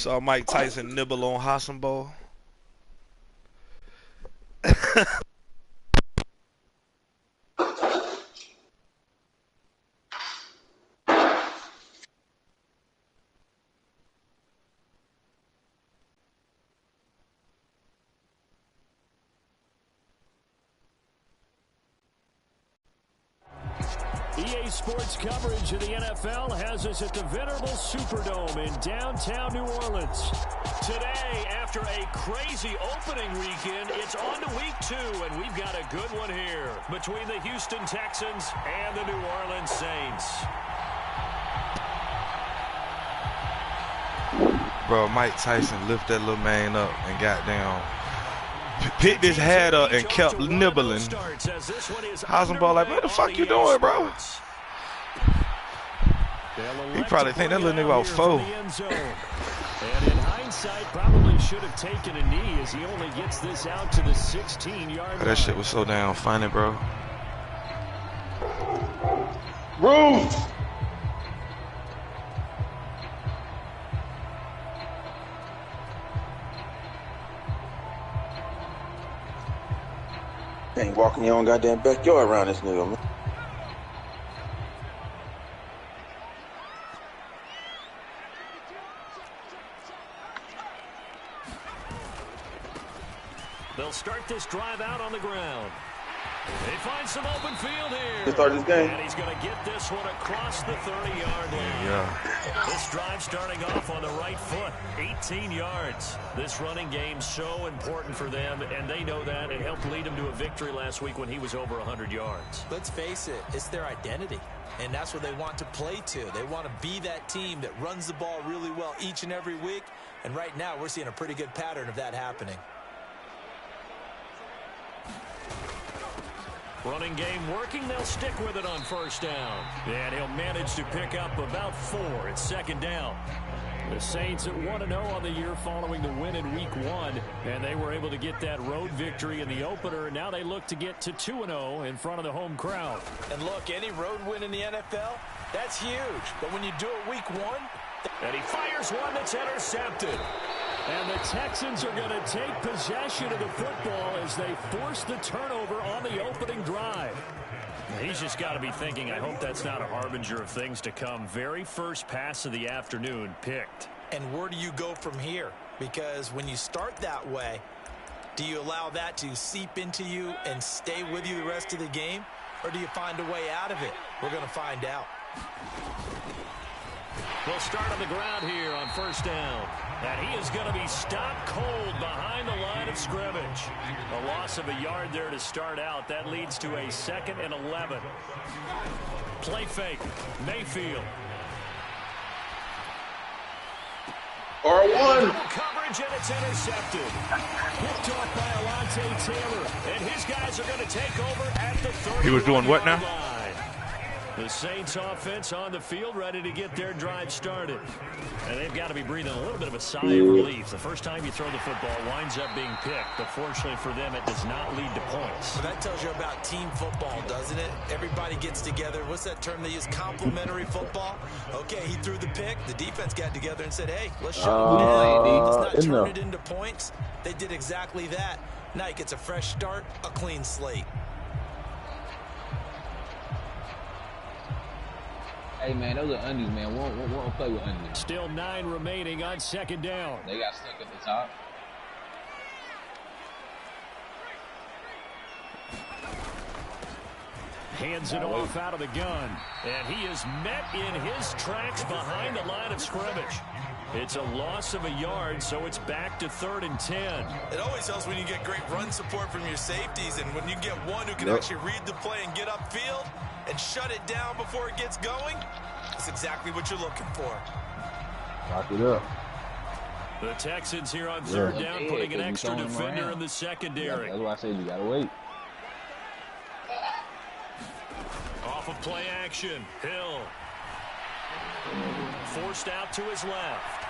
Saw Mike Tyson nibble on Hassenball. EA Sports coverage of the NFL has us at the venerable Superdome in downtown New Orleans. Today, after a crazy opening weekend, it's on to week 2, and we've got a good one here between the Houston Texans and the New Orleans Saints. Bro, Mike Tyson lifted that little man up and got down. Picked his head up and kept nibbling. Hassenball like, what the fuck you doing, bro? He probably think that little nigga about 4. And in hindsight, probably should have taken a knee as he only gets this out to the 16-yard line. That shit was so damn funny, bro. Roof! Ain't walking your own goddamn backyard around this nigga, man. They'll start this drive out on the ground. They find some open field here. To start this game. And he's going to get this one across the 30-yard line. Yeah. This drive starting off on the right foot, 18 yards. This running game so important for them, and they know that. It helped lead them to a victory last week when he was over 100 yards. Let's face it, it's their identity, and that's what they want to play to. They want to be that team that runs the ball really well each and every week, and right now we're seeing a pretty good pattern of that happening. Running game working. They'll stick with it on first down. And he'll manage to pick up about 4 at second down. The Saints at 1-0 on the year following the win in week 1. And they were able to get that road victory in the opener. And now they look to get to 2-0 in front of the home crowd. And look, any road win in the NFL, that's huge. But when you do it week 1... And he fires one that's intercepted. And the Texans are going to take possession of the football as they force the turnover on the opening drive. He's just got to be thinking, I hope that's not a harbinger of things to come. Very first pass of the afternoon picked. And where do you go from here? Because when you start that way, do you allow that to seep into you and stay with you the rest of the game? Or do you find a way out of it? We're going to find out. They'll start on the ground here on first down. And he is going to be stopped cold behind the line of scrimmage. A loss of a yard there to start out. That leads to a 2nd and 11. Play fake. Mayfield. R1. Coverage, and it's intercepted. Picked off by Alontae Taylor. And his guys are going to take over at the 30. He was doing what now? Line. The Saints offense on the field ready to get their drive started. And they've got to be breathing a little bit of a sigh of relief. The first time you throw the football winds up being picked. But fortunately for them, it does not lead to points. Well, that tells you about team football, doesn't it? Everybody gets together. What's that term they use? Complementary football? Okay, he threw the pick. The defense got together and said, hey, let's shut him down. Let's not turn it into points. They did exactly that. Now he gets a fresh start, a clean slate. Hey, man, those are undies, man. Won't play with undies. Still 9 remaining on second down. They got stuck at the top. Hands it off out of the gun. And he is met in his tracks behind the line of scrimmage. It's a loss of a yard, so it's back to 3rd and 10. It always helps when you get great run support from your safeties, and when you get one who can actually read the play and get upfield and shut it down before it gets going, that's exactly what you're looking for. Lock it up. The Texans here on 3rd down, putting an extra defender in the secondary. That's why I said you got to wait. Off of play action, Hill. Forced out to his left.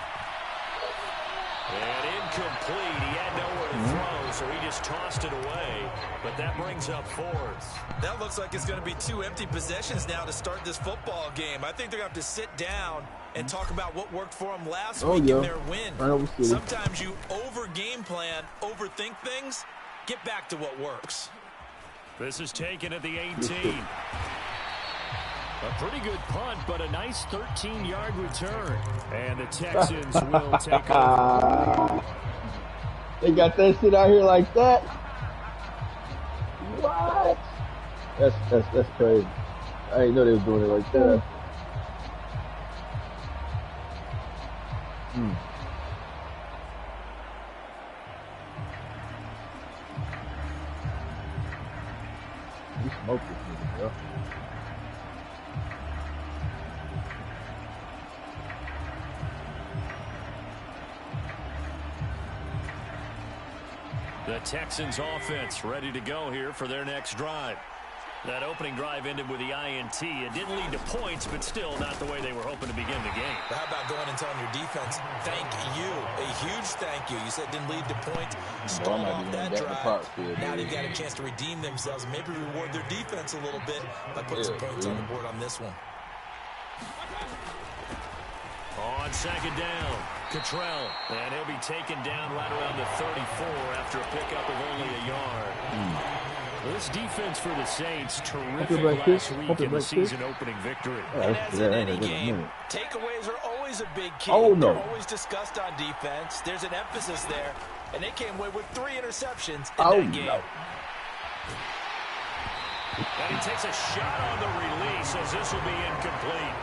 And incomplete. He had nowhere to throw, so he just tossed it away. But that brings up fourth. That looks like it's going to be 2 empty possessions now to start this football game. I think they're going to have to sit down and talk about what worked for them last week in their win. Sometimes you over-game plan, overthink things. Get back to what works. This is taken at the 18. A pretty good punt, but a nice 13-yard return. And the Texans will take over. They got that shit out here like that? What? That's crazy. I didn't know they was doing it like that. You smoke this nigga, bro. The Texans offense ready to go here for their next drive. That opening drive ended with the INT. It didn't lead to points, but still not the way they were hoping to begin the game. But how about going and telling your defense, thank you, a huge thank you. You said it didn't lead to points. Start off that drive. Now they've got a chance to redeem themselves, maybe reward their defense a little bit by putting some points on the board on this one. On second down, Cottrell, and he'll be taken down right around the 34 after a pickup of only a yard. This defense for the Saints, terrific last week in the season-opening victory. And as in any game, takeaways are always a big key. They're always discussed on defense. There's an emphasis there, and they came away with 3 interceptions in that game. And he takes a shot on the release as this will be incomplete.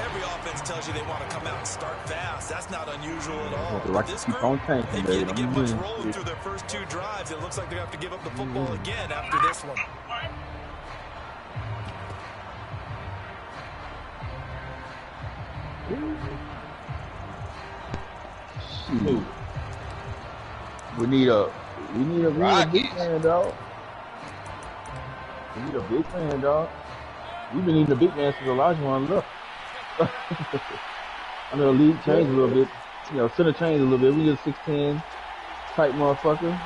Every offense tells you they want to come out and start fast. That's not unusual at all. But this group, they've yet to get much rolling through their first 2 drives. It looks like they have to give up the football again after this one. We need a big man, dog. We need a big man, dog. We've been needing a big man since Elijah one left. I know the league changed a little bit. You know, center changed a little bit. We get a 6'10" type motherfucker.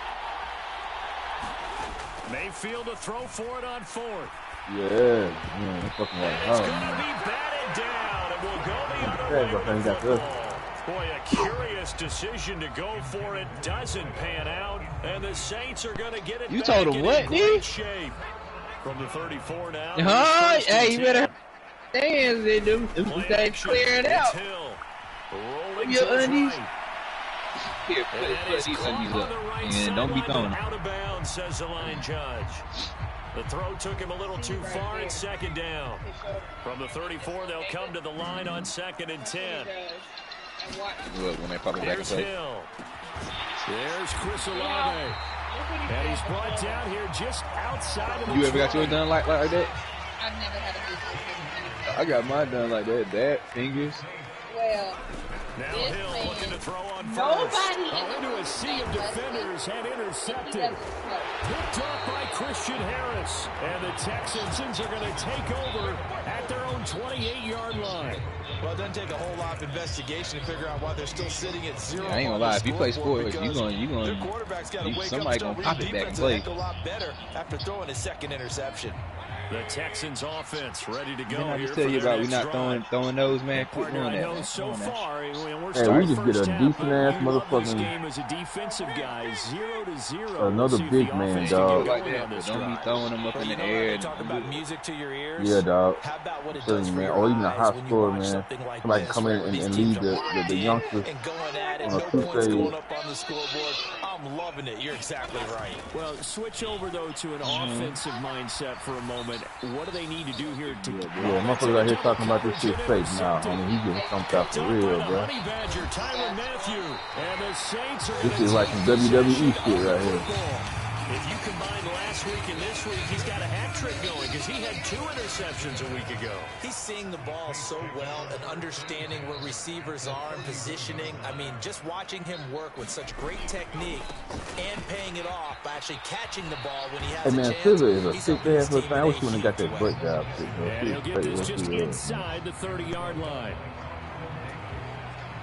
Mayfield to throw for it on 4th. Yeah, that's fucking right. It's going to be batted down, and we'll go the other way with the football. Boy, a curious decision to go for it. Doesn't pan out, and the Saints are going to get it back told him what, in great shape. From the 34 now. Hey, you better hands in them. If you stay clearing out. Rolling your to undies. right. Here, put these undies up. And don't be throwing them. Out of bounds, says the line judge. The throw took him a little too far. It's second down. From the 34, they'll come to the line on 2nd and 10. Look, when they pop it back Here's Hill. There's Chris Olave. And he's brought down here just outside of the You ever got yours done like that? I've never had a business. I got mine done like that. That, fingers. Well, now Hill looking to throw on first. Nobody into a sea of defenders and intercepted. Picked off by Christian Harris. And the Texans are going to take over at their own 28-yard line. Well, it doesn't take a whole lot of investigation to figure out why they're still sitting at 0. I ain't gonna lie. If you play sports, somebody gonna pop it back and play. A lot better after throwing his 2nd interception. The Texans offense ready to go. Didn't I just tell you about we not throwing those, man? Quit doing that. Man. So far, hey, we just get a decent ass motherfucking game as a defensive guy, 0-0. Another big man, dog. Like that, but don't be throwing them up in the air. Talk about music to your ears. Yeah, dog. How about what it does for man, your or even a eyes high when score, you watch man. something like Somebody this, come in where and these lead teams are the hanging youngsters and going at it, on no a points crusade. going up on the scoreboard. I'm loving it. You're exactly right. Well, switch over, though, to an offensive mindset for a moment. What do they need to do here to Yeah, motherfuckers out here talking about this shit fake now. I mean, he getting stumped out for real, bro. This is like some WWE shit right here. If you combine last week and this week, he's got a hat trick going because he had 2 interceptions a week ago. He's seeing the ball so well and understanding where receivers are and positioning. I mean, just watching him work with such great technique and paying it off by actually catching the ball when he has hey, man, a chance. Scissor is a sick-ass little thing. I wish he wouldn't have got that butt job. And he'll get this just inside the 30-yard line.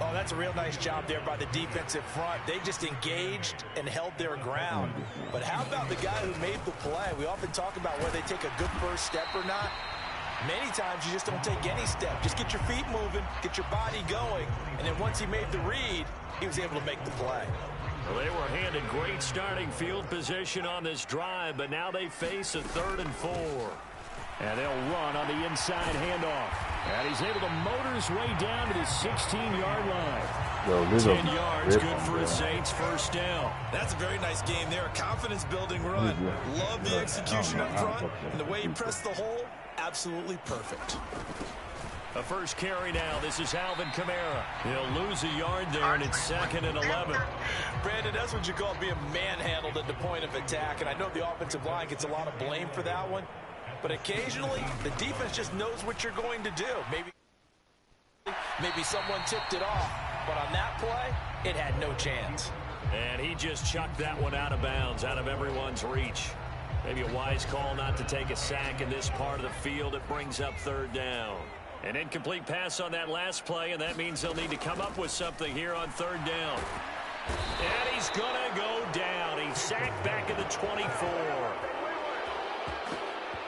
Oh, that's a real nice job there by the defensive front. They just engaged and held their ground. But how about the guy who made the play? We often talk about whether they take a good first step or not. Many times you just don't take any step. Just get your feet moving, get your body going, and then once he made the read, he was able to make the play. Well, they were handed great starting field position on this drive, but now they face a 3rd and 4. And they'll run on the inside handoff. And he's able to motor his way down to the 16-yard line. 10 yards, good for the Saints, first down. That's a very nice game there. A confidence-building run. Love the execution up front. And the way he pressed the hole, absolutely perfect. A first carry now. This is Alvin Kamara. He'll lose a yard there, and it's 2nd and 11. Brandon, that's what you call being manhandled at the point of attack. And I know the offensive line gets a lot of blame for that one. But occasionally, the defense just knows what you're going to do. Maybe someone tipped it off. But on that play, it had no chance. And he just chucked that one out of bounds, out of everyone's reach. Maybe a wise call not to take a sack in this part of the field. It brings up 3rd down. An incomplete pass on that last play, and that means they'll need to come up with something here on 3rd down. And he's going to go down. He's sacked back at the 24.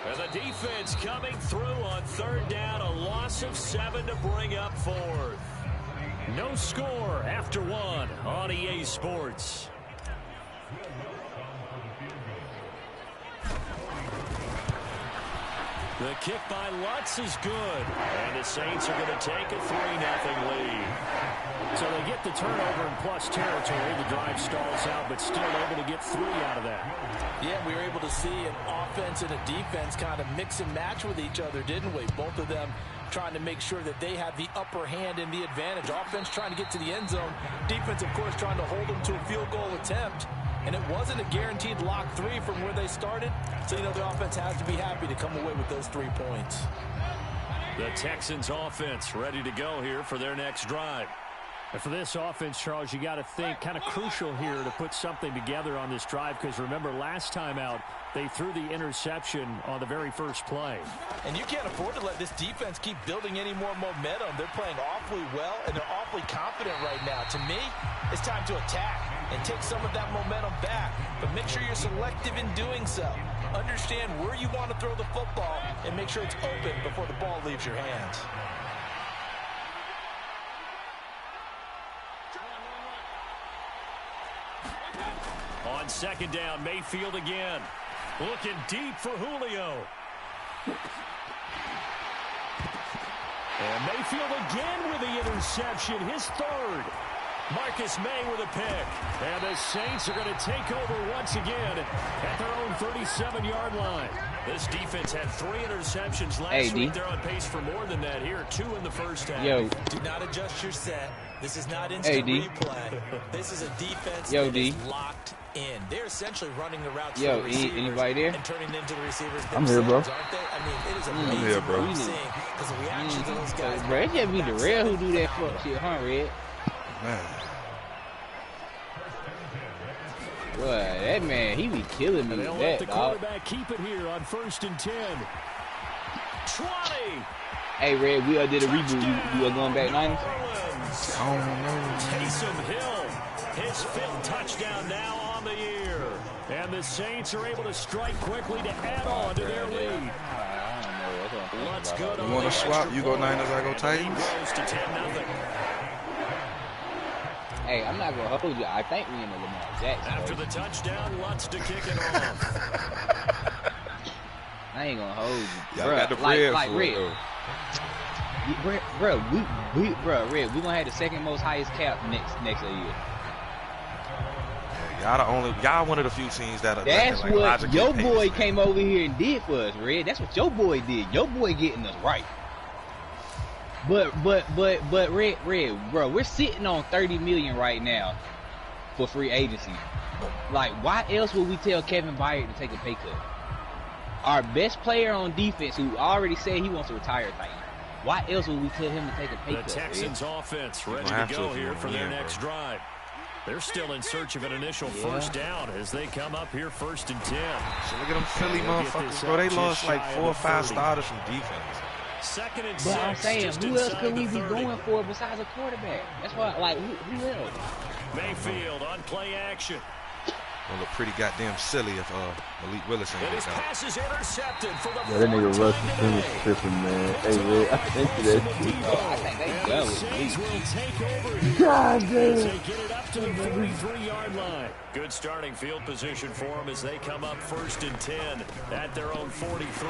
And the defense coming through on 3rd down. A loss of 7 to bring up 4th. No score after 1 on EA Sports. The kick by Lutz is good. And the Saints are going to take a 3-0 lead. So they get the turnover in plus territory. The drive stalls out, but still able to get 3 out of that. Yeah, we were able to see an offense and a defense kind of mix and match with each other, didn't we? Both of them trying to make sure that they have the upper hand and the advantage. Offense trying to get to the end zone. Defense, of course, trying to hold them to a field goal attempt. And it wasn't a guaranteed lock 3 from where they started. So, you know, the offense has to be happy to come away with those 3 points. The Texans offense ready to go here for their next drive. And for this offense, Charles, you got to think kind of crucial here to put something together on this drive, because remember last time out they threw the interception on the very first play. And you can't afford to let this defense keep building any more momentum. They're playing awfully well, and they're awfully confident right now. To me, it's time to attack and take some of that momentum back, but make sure you're selective in doing so. Understand where you want to throw the football and make sure it's open before the ball leaves your hands. On 2nd down, Mayfield again. Looking deep for Julio. And Mayfield again with the interception, his 3rd. Marcus May with a pick. And the Saints are going to take over once again at their own 37-yard line. This defense had 3 interceptions last week. They're on pace for more than that here. 2 in the first half. Do not adjust your set. This is not instant replay. This is a defense that is locked in. They're essentially running the routes for the receivers anybody there? and turning into the receivers themselves, I'm here, bro. aren't they? I mean, it is amazing what I'm seeing, because the reactions of those guys. Bro, it just be the real who do that fuck shit, huh, Red? Man. Boy, that man, he be killing me. They'll let the quarterback keep it here on 1st and 10. 20. Hey, Red, we did a reboot. You are going back 90s? I don't know. Taysom Hill, his 5th touchdown now on the year. And the Saints are able to strike quickly to add on to their lead. Let's go. You want to swap? You go Niners, I go Titans. Goes to 10-0. Hey, I'm not going to hold you. I think we in the Lamar Jackson. After the touchdown, Lutz to kick it off. I ain't going to hold you. Y'all got the bread like for Red. it, Bro, Red, we gonna have the 2nd most highest cap next year. Y'all one of the few teams that. That's like what your boy came over here and did for us, Red. That's what your boy did. Your boy getting us right. But Red, bro, we're sitting on $30 million right now for free agency. Like, why else would we tell Kevin Byard to take a pay cut? Our best player on defense, who already said he wants to retire, Titan. Why else would we tell him to take a pay cut? The Texans offense ready to go here for their next drive. They're still in search of an initial first down as they come up here 1st and 10. So look at them Philly motherfuckers, bro. They lost like 4 or 5 starters from defense. 2nd and 6. But I'm saying, just who else inside could we the be 30. going for besides a quarterback? That's why, like, who else? Mayfield on play action. It'll look pretty goddamn silly if Malik Willis ain't And his out. pass is intercepted for the Yeah, that nigga fourth Russ time is today. tripping, man. Hey, man, I think that shit. I think they And done the with Saints Malik. will take over here. God As damn. they get it up to the 43-yard line. Good starting field position for them as they come up 1st and 10 at their own 43.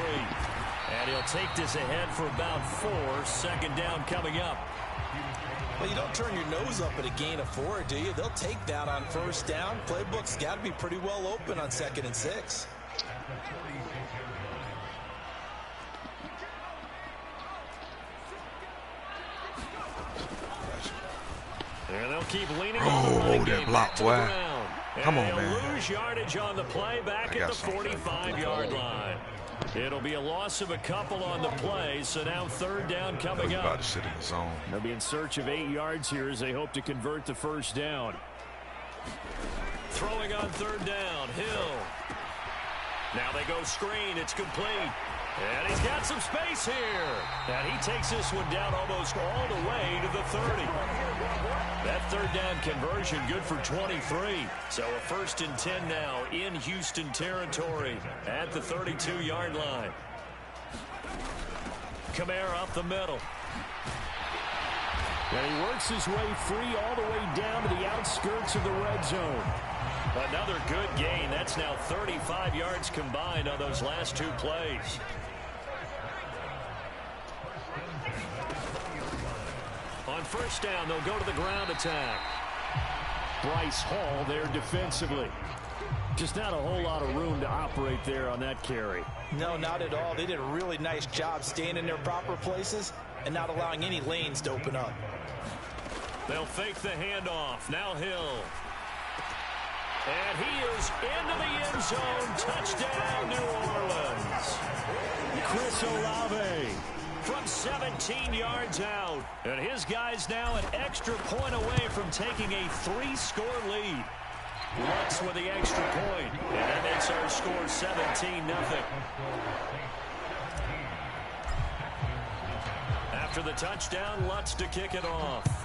And he'll take this ahead for about 4. 2nd down coming up. Well, you don't turn your nose up at a gain of 4, do you? They'll take that on 1st down. Playbook's got to be pretty well open on 2nd and 6. And they'll keep leaning on the running that game block, back to boy. the ground. Come on, And man. they'll lose yardage on the play back I at got the something. 45-yard line. It'll be a loss of a couple on the play, so now 3rd down coming He's about up. to sit in the zone. They'll be in search of 8 yards here as they hope to convert the 1st down. Throwing on 3rd down, Hill. Now they go screen, it's complete. And he's got some space here. And he takes this one down almost all the way to the 30. That 3rd down conversion good for 23. So a 1st and 10 now in Houston territory at the 32-yard line. Kamara up the middle. And he works his way free all the way down to the outskirts of the red zone. Another good gain. That's now 35 yards combined on those last 2 plays. On 1st down, they'll go to the ground attack. Bryce Hall there defensively. Just not a whole lot of room to operate there on that carry. No, not at all. They did a really nice job staying in their proper places and not allowing any lanes to open up. They'll fake the handoff. Now Hill. And he is into the end zone. Touchdown, New Orleans. Chris Olave from 17 yards out. And his guys now an extra point away from taking a 3-score lead. Lutz with the extra point. And that makes our score 17-0. After the touchdown, Lutz to kick it off.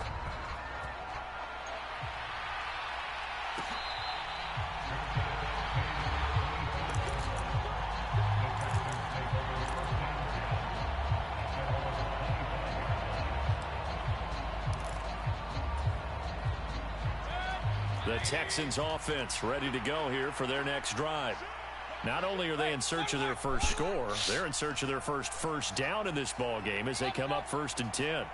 The Texans offense ready to go here for their next drive. Not only are they in search of their first score, they're in search of their first down in this ball game as they come up 1st and 10.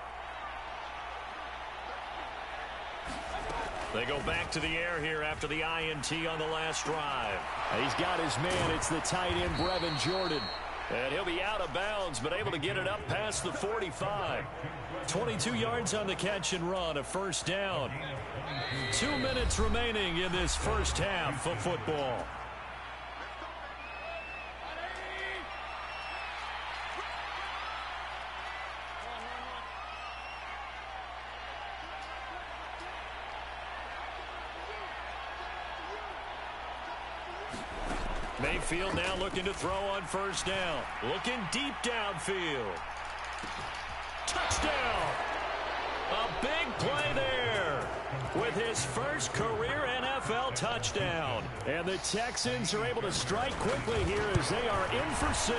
They go back to the air here after the INT on the last drive. He's got his man. It's the tight end, Brevin Jordan. And he'll be out of bounds, but able to get it up past the 45. 22 yards on the catch and run, a 1st down. 2 minutes remaining in this 1st half of football. Mayfield now looking to throw on 1st down. Looking deep downfield. Touchdown! A big play there with his first career NFL touchdown. And the Texans are able to strike quickly here as they are in for 6.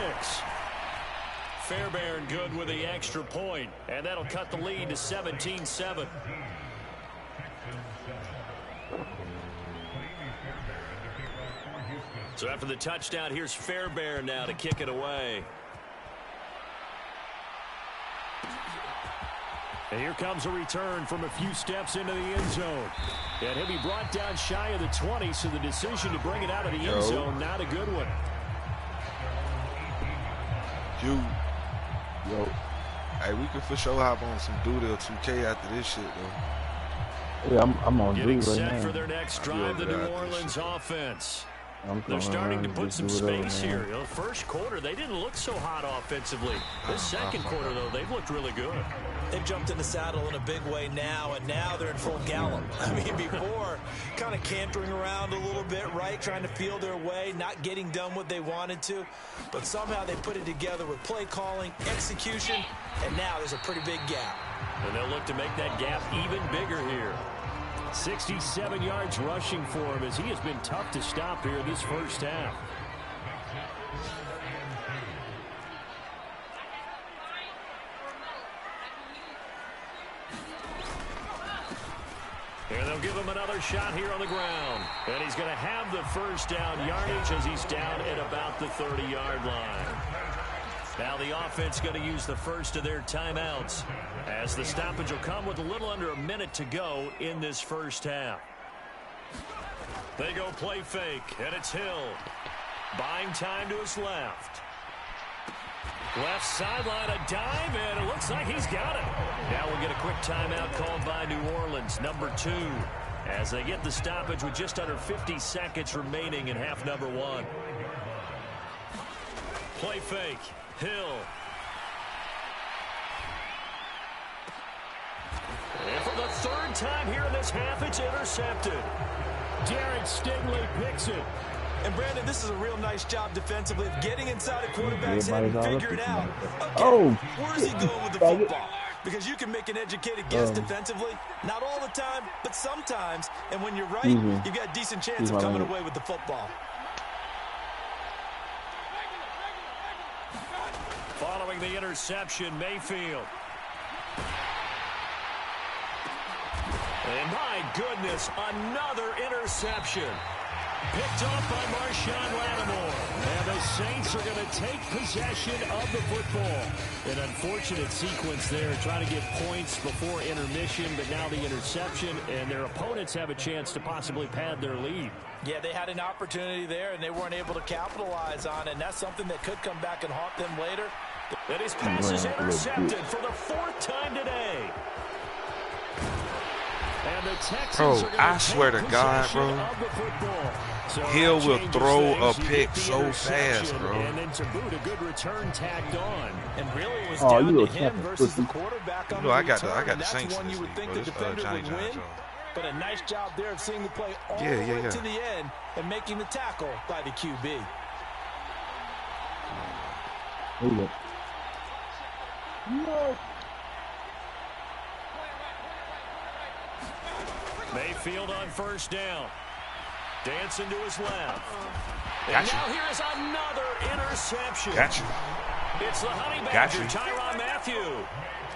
Fairbairn good with the extra point, and that'll cut the lead to 17-7. So after the touchdown, here's Fairbairn now to kick it away. And here comes a return from a few steps into the end zone. And he'll be brought down shy of the 20, so the decision to bring it out of the end zone, not a good one. Yo. Hey, we can for sure hop on some Doodle 2K after this shit, though. Yeah, I'm on Getting dude right set now. for their next drive, the New Orleans offense. I'm They're starting to around, put just some do whatever, space man. here. You know, first quarter, they didn't look so hot offensively. This second quarter, though, they've looked really good. They've jumped in the saddle in a big way now, and now they're in full gallop. I mean, before, kind of cantering around a little bit, right, trying to feel their way, not getting done what they wanted to. But somehow they put it together with play calling, execution, and now there's a pretty big gap. And they'll look to make that gap even bigger here. 67 yards rushing for him as he has been tough to stop here this first half. And they'll give him another shot here on the ground. And he's going to have the first down yardage as he's down at about the 30-yard line. Now the offense going to use the first of their timeouts as the stoppage will come with a little under a minute to go in this first half. They go play fake, and it's Hill. Buying time to his left. Left sideline, a dive, and it looks like he's got it. Now we'll get a quick timeout called by New Orleans, number 2, as they get the stoppage with just under 50 seconds remaining in half number 1. Play fake, Hill. And for the third time here in this half, it's intercepted. Derek Stingley picks it. And, Brandon, this is a real nice job defensively of getting inside a quarterback's head and figuring out, okay, where's he going with the football? Because you can make an educated guess defensively, not all the time, but sometimes. And when you're right, you've got a decent chance of coming away with the football. Following the interception, Mayfield. And my goodness, another interception. Picked off by Marshawn Lattimore. And the Saints are going to take possession of the football. An unfortunate sequence there, trying to get points before intermission, but now the interception, and their opponents have a chance to possibly pad their lead. Yeah, they had an opportunity there, and they weren't able to capitalize on it, and that's something that could come back and haunt them later. And his pass is intercepted for the 4th time today. And the Texans bro, I swear to God, bro, so Hill will throw a pick so fast, bro. And then to boot, a good return tagged on. And really it was down to him versus the quarterback on the I return. got the Saints one you would think the defender would win. But a nice job there of seeing the play all the way to the end and making the tackle by the QB. No. Mayfield on first down. Dancing to his left. Gotcha. And now here's another interception. Gotcha. It's the Honey Badger, Tyrann Mathieu.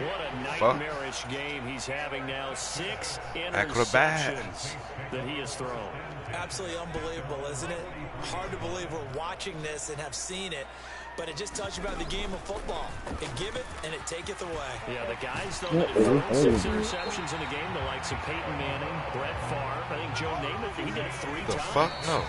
What a nightmarish game he's having now. 6 interceptions that he has thrown. Absolutely unbelievable, isn't it? Hard to believe we're watching this and have seen it. But it just tells you about the game of football. It give it, and it taketh away. Yeah, the guys, though, that have thrown 6 interceptions in the game, the likes of Peyton Manning, Brett Favre, I think Joe Namath, he did it 3 times. The fuck? No.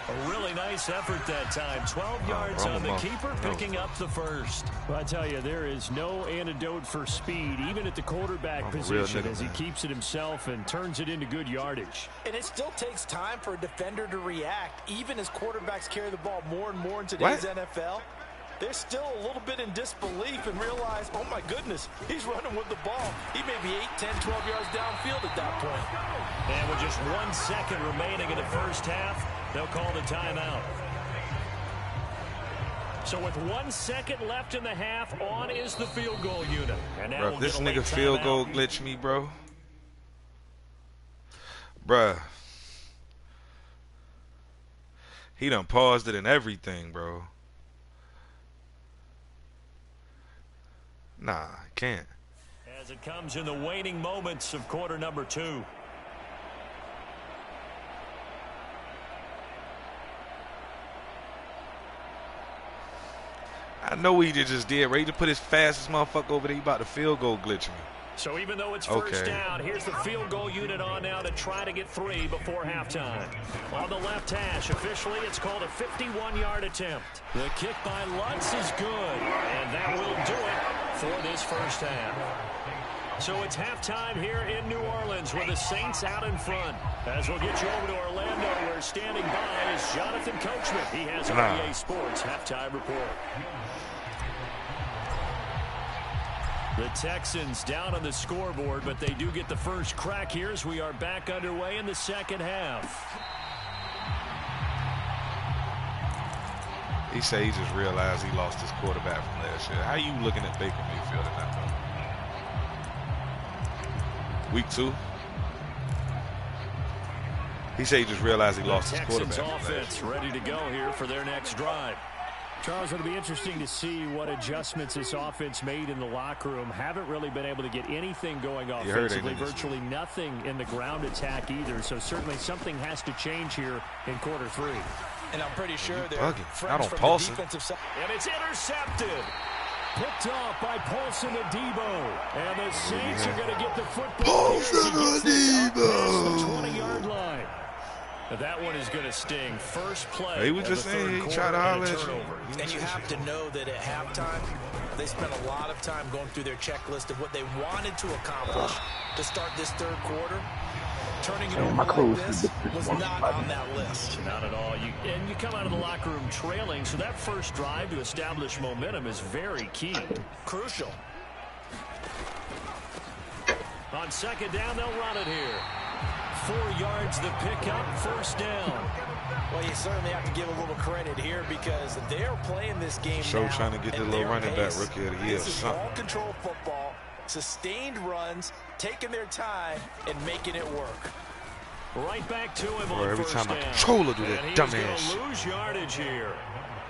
A really nice effort that time. 12 yards on the keeper, picking up the first. Well, I tell you, there is no antidote for speed, even at the quarterback position, as he keeps it himself and turns it into good yardage. And it still takes time for a defender to react, even as quarterbacks carry the ball more and more in today's NFL. They're still a little bit in disbelief and realize, oh, my goodness, he's running with the ball. He may be 8, 10, 12 yards downfield at that point. And with just 1 second remaining in the first half, they'll call the timeout. So with 1 second left in the half, on is the field goal unit. And now bro, if this nigga field goal glitch me, bro. Bruh. He done paused it and everything, bro. Nah, I can't. As it comes in the waning moments of quarter number 2. I know what he just did. Ready to put his fastest motherfucker over there. He about to field goal glitch me. So even though it's first down, here's the field goal unit on now to try to get 3 before halftime. On the left hash, officially it's called a 51-yard attempt. The kick by Lutz is good, and that will do it for this first half. So it's halftime here in New Orleans with the Saints out in front. As we'll get you over to Orlando, where standing by is Jonathan Coachman. He has REA Sports halftime report. The Texans down on the scoreboard, but they do get the first crack here as we are back underway in the second half. He said he just realized he lost his quarterback from last year. How you looking at Baker Mayfield in that one? Week 2? He said he just realized he lost his quarterback from last year. Offense ready to go here for their next drive. Charles, it'll be interesting to see what adjustments this offense made in the locker room. Haven't really been able to get anything going offensively, virtually nothing in the ground attack either. So certainly something has to change here in quarter 3. And I'm pretty sure they're friends from the defensive side. And it's intercepted. Picked off by Paulson Adebo. And the Saints are going to get the football here as he gets this up past the 20-yard line. That one is going to sting. First play. He was just saying he tried to holler at you. And you have to know that at halftime, they spent a lot of time going through their checklist of what they wanted to accomplish to start this third quarter. Turning it over like this was not on that list. Not at all. And you come out of the locker room trailing, so that first drive to establish momentum is very key. Crucial. On second down, they'll run it here. 4 yards the pickup, first down. Well, you certainly have to give a little credit here because they're playing this game now. Trying to get the little running back rookie of the year. This is ball-control football, sustained runs, taking their time, and making it work. Right back to him on first down. Every time a controller do that dumbass shit. Lose yardage here.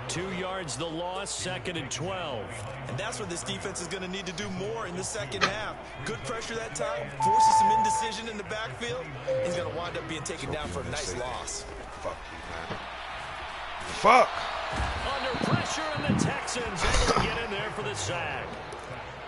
2 yards the loss, 2nd and 12. And that's what this defense is going to need to do more in the second half. Good pressure that time, forces some indecision in the backfield. He's going to wind up being taken down for a nice loss. Fuck you, man. Fuck. Under pressure, and the Texans able to get in there for the sack.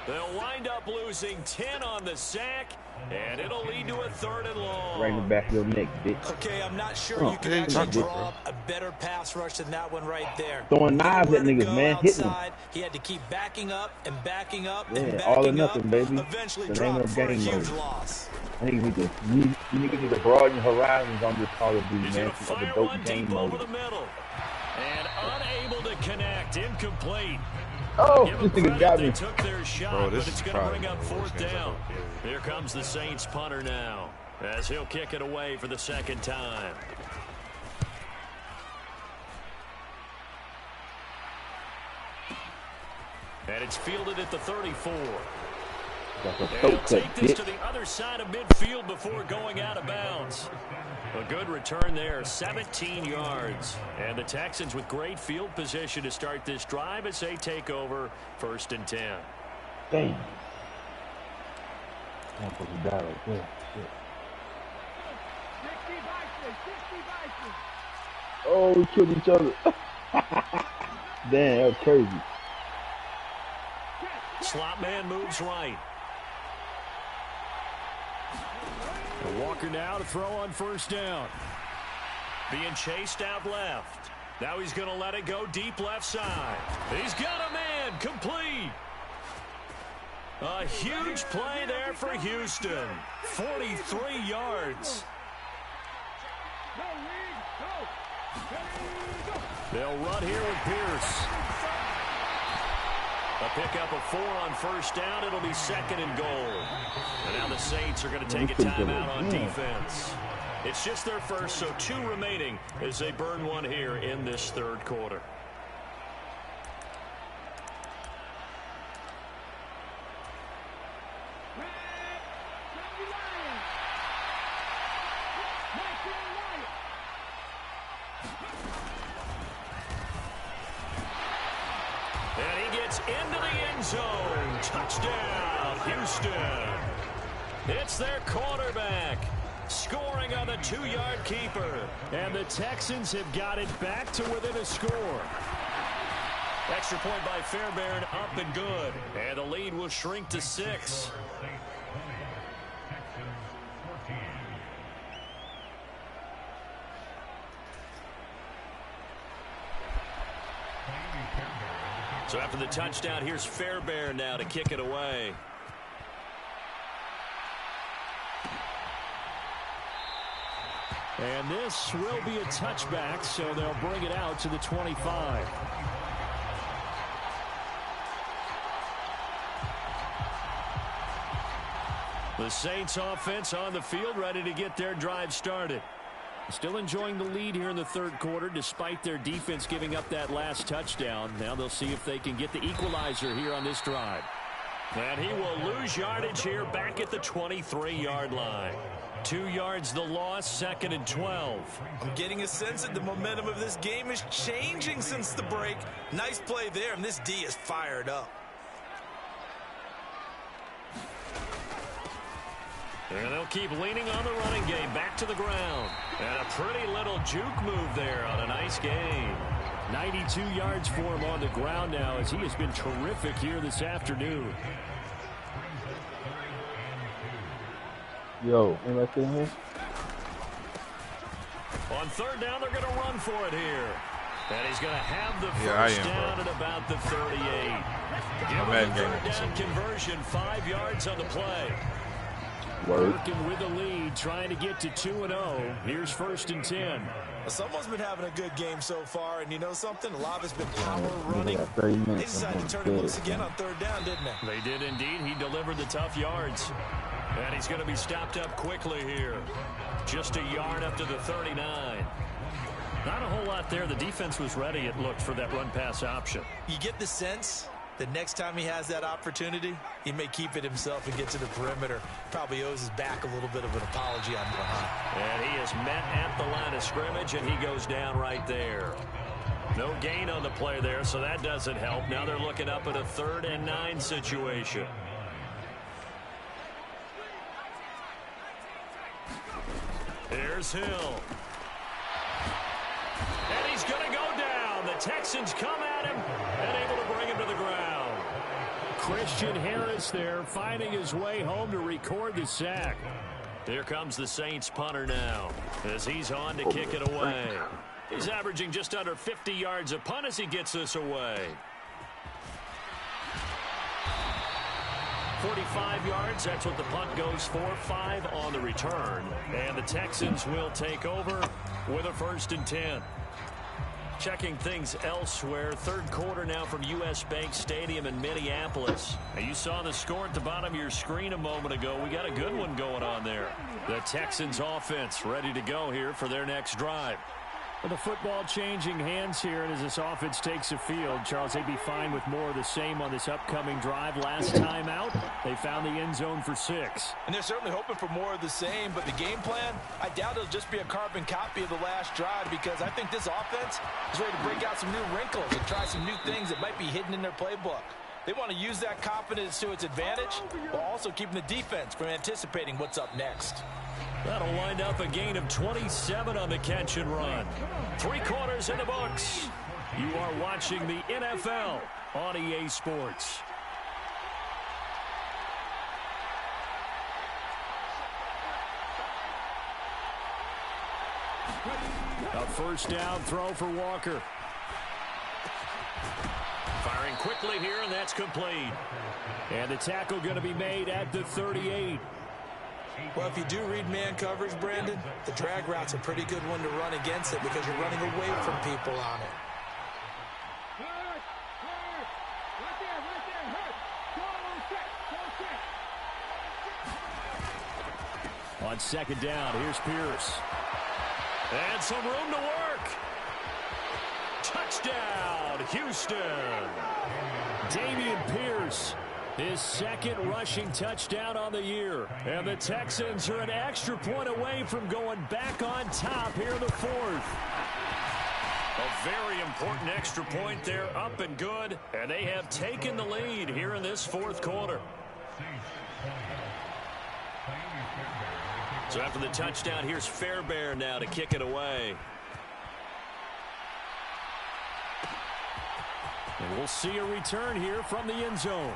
They'll wind up losing 10 on the sack, and it'll lead to a 3rd and long. Right in the back of your neck, bitch. Okay, I'm not sure you can actually draw up a better pass rush than that one right there. Throwing knives at niggas, man. Hitting them. He had to keep backing up and backing up and Yeah, backing all or nothing, up. baby. Eventually The name dropped of for a game huge mode. loss. I think you niggas need to broaden your horizons on this Call of Duty, He's man. going to Some fire other one dope game deep over mode. the middle. And unable to connect. Incomplete. Oh, Give this them nigga got credit, me. they took their shot, Bro, but this it's is going to probably bring up one of the 4th worst games down. I've ever played. Here comes the Saints punter now, as he'll kick it away for the 2nd time. And it's fielded at the 34. And he'll take this to the other side of midfield before going out of bounds. A good return there, 17 yards. And the Texans with great field position to start this drive as they take over 1st and 10. Damn. I'm supposed to die right there. Shit. Oh, we killed each other. Damn, that was crazy. Slot man moves right. Walker now to throw on 1st down. Being chased out left. Now he's going to let it go deep left side. He's got a man, complete. A huge play there for Houston. 43 yards. They'll run here with Pierce. A pickup of 4 on 1st down. It'll be 2nd and goal. And now the Saints are going to take a timeout on defense. It's just their first, so 2 remaining as they burn one here in this 3rd quarter. And he gets into the end zone. Touchdown, Houston. It's their quarterback scoring on the 2-yard keeper. And the Texans have got it back to within a score. Extra point by Fairbairn, up and good. And the lead will shrink to 6. So after the touchdown, here's Fairbairn now to kick it away. And this will be a touchback, so they'll bring it out to the 25. The Saints offense on the field, ready to get their drive started. Still enjoying the lead here in the third quarter, despite their defense giving up that last touchdown. Now they'll see if they can get the equalizer here on this drive. And he will lose yardage here back at the 23-yard line. 2 yards the loss, 2nd and 12. I'm getting a sense that the momentum of this game is changing since the break. Nice play there, and this D is fired up. And they'll keep leaning on the running game back to the ground. And a pretty little juke move there on a nice gain. 92 yards for him on the ground now as he has been terrific here this afternoon. Yo, anybody sitting here? On 3rd down, they're going to run for it here. And he's going to have the Yeah, first down at about the 38. Give him the 3rd down conversion, 5 yards on the play. Working with the lead, trying to get to 2-0. Here's 1st and 10. Someone's been having a good game so far, and you know something? A lot of it's been power running. They decided to turn him loose again on 3rd down, didn't they? They did indeed. He delivered the tough yards. And he's going to be stopped up quickly here. Just a yard up to the 39. Not a whole lot there. The defense was ready, it looked, for that run-pass option. You get the sense that next time he has that opportunity, he may keep it himself and get to the perimeter. Probably owes his back a little bit of an apology on behind. And he is met at the line of scrimmage, and he goes down right there. No gain on the play there, so that doesn't help. Now they're looking up at a 3rd and 9 situation. Here's Hill. And he's going to go down. The Texans come at him and able to bring him to the ground. Christian Harris there finding his way home to record the sack. Here comes the Saints punter now as he's on to kick it away. He's averaging just under 50 yards a punt as he gets this away. 45 yards, that's what the punt goes for. 5 on the return. And the Texans will take over with a 1st and 10. Checking things elsewhere. 3rd quarter now from U.S. Bank Stadium in Minneapolis. Now you saw the score at the bottom of your screen a moment ago. We got a good one going on there. The Texans offense ready to go here for their next drive. With the football changing hands here, and as this offense takes the field, Charles, they'd be fine with more of the same on this upcoming drive. Last time out, they found the end zone for 6. And they're certainly hoping for more of the same, but the game plan, I doubt it'll just be a carbon copy of the last drive, because I think this offense is ready to break out some new wrinkles and try some new things that might be hidden in their playbook. They want to use that confidence to its advantage, while also keeping the defense from anticipating what's up next. That'll wind up a gain of 27 on the catch and run. 3 quarters in the books. You are watching the NFL on EA Sports. A 1st down throw for Walker. Firing quickly here, and that's complete. And the tackle going to be made at the 38. Well, if you do read man coverage, Brandon, the drag route's a pretty good one to run against it because you're running away from people on it. On 2nd down, here's Pierce. And some room to work. Touchdown, Houston. Dameon Pierce. His 2nd rushing touchdown on the year. And the Texans are an extra point away from going back on top here in the 4th. A very important extra point there, up and good. And they have taken the lead here in this 4th quarter. So after the touchdown, here's Fairbairn now to kick it away. And we'll see a return here from the end zone.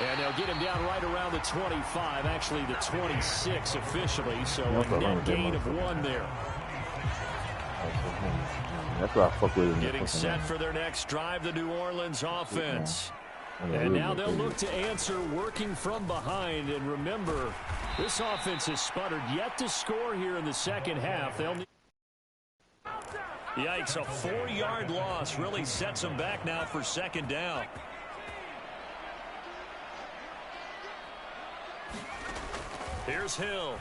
And they'll get him down right around the 25, actually the 26 officially, so a net gain of 1 there. That's what I fuck with. Getting set for their next drive, the New Orleans offense. And now they'll look to answer working from behind. And remember, this offense has sputtered yet to score here in the 2nd half. They'll need... Yikes, a 4-yard loss really sets them back now for 2nd down. Here's Hill.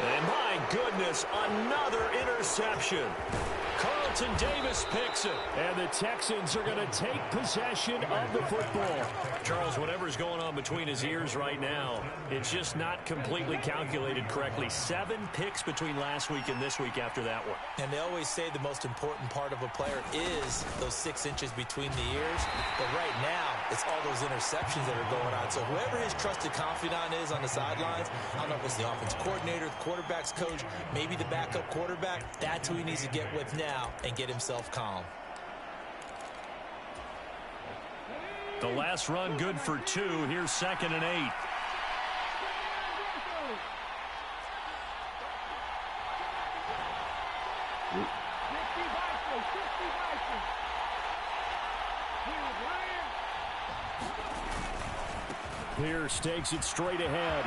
And my goodness, another interception. Carlton Davis picks it. And the Texans are going to take possession of the football. Charles, whatever's going on between his ears right now, it's just not completely calculated correctly. 7 picks between last week and this week after that one. And they always say the most important part of a player is those 6 inches between the ears. But right now, it's all those interceptions that are going on. So whoever his trusted confidant is on the sidelines, I don't know if it's the offense coordinator, the quarterback's coach, maybe the backup quarterback, that's who he needs to get with now and get himself calm. The last run good for 2. Here's 2nd and 8. Pierce takes it straight ahead.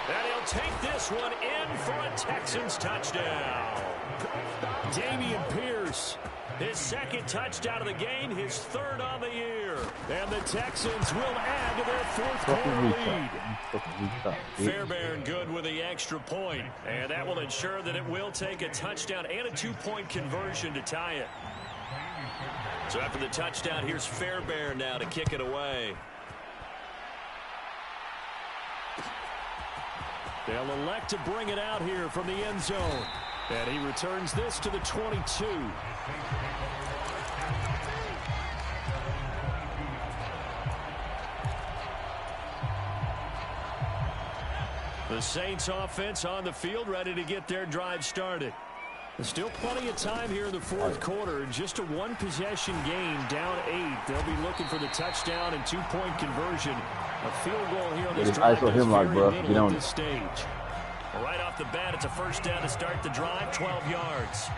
And he'll take this one in for a Texans touchdown. Dameon Pierce, his 2nd touchdown of the game, his 3rd on the year. And the Texans will add to their 4th quarter lead. Fairbairn good with the extra point. And that will ensure that it will take a touchdown and a 2-point conversion to tie it. So after the touchdown, here's Fairbairn now to kick it away. They'll elect to bring it out here from the end zone. And he returns this to the 22. The Saints offense on the field, ready to get their drive started. There's still plenty of time here in the 4th quarter. Just a 1-possession game, down 8. They'll be looking for the touchdown and 2-point conversion. A field goal here on this drive is very little at this stage. Right off the bat, it's a 1st down to start the drive, 12 yards.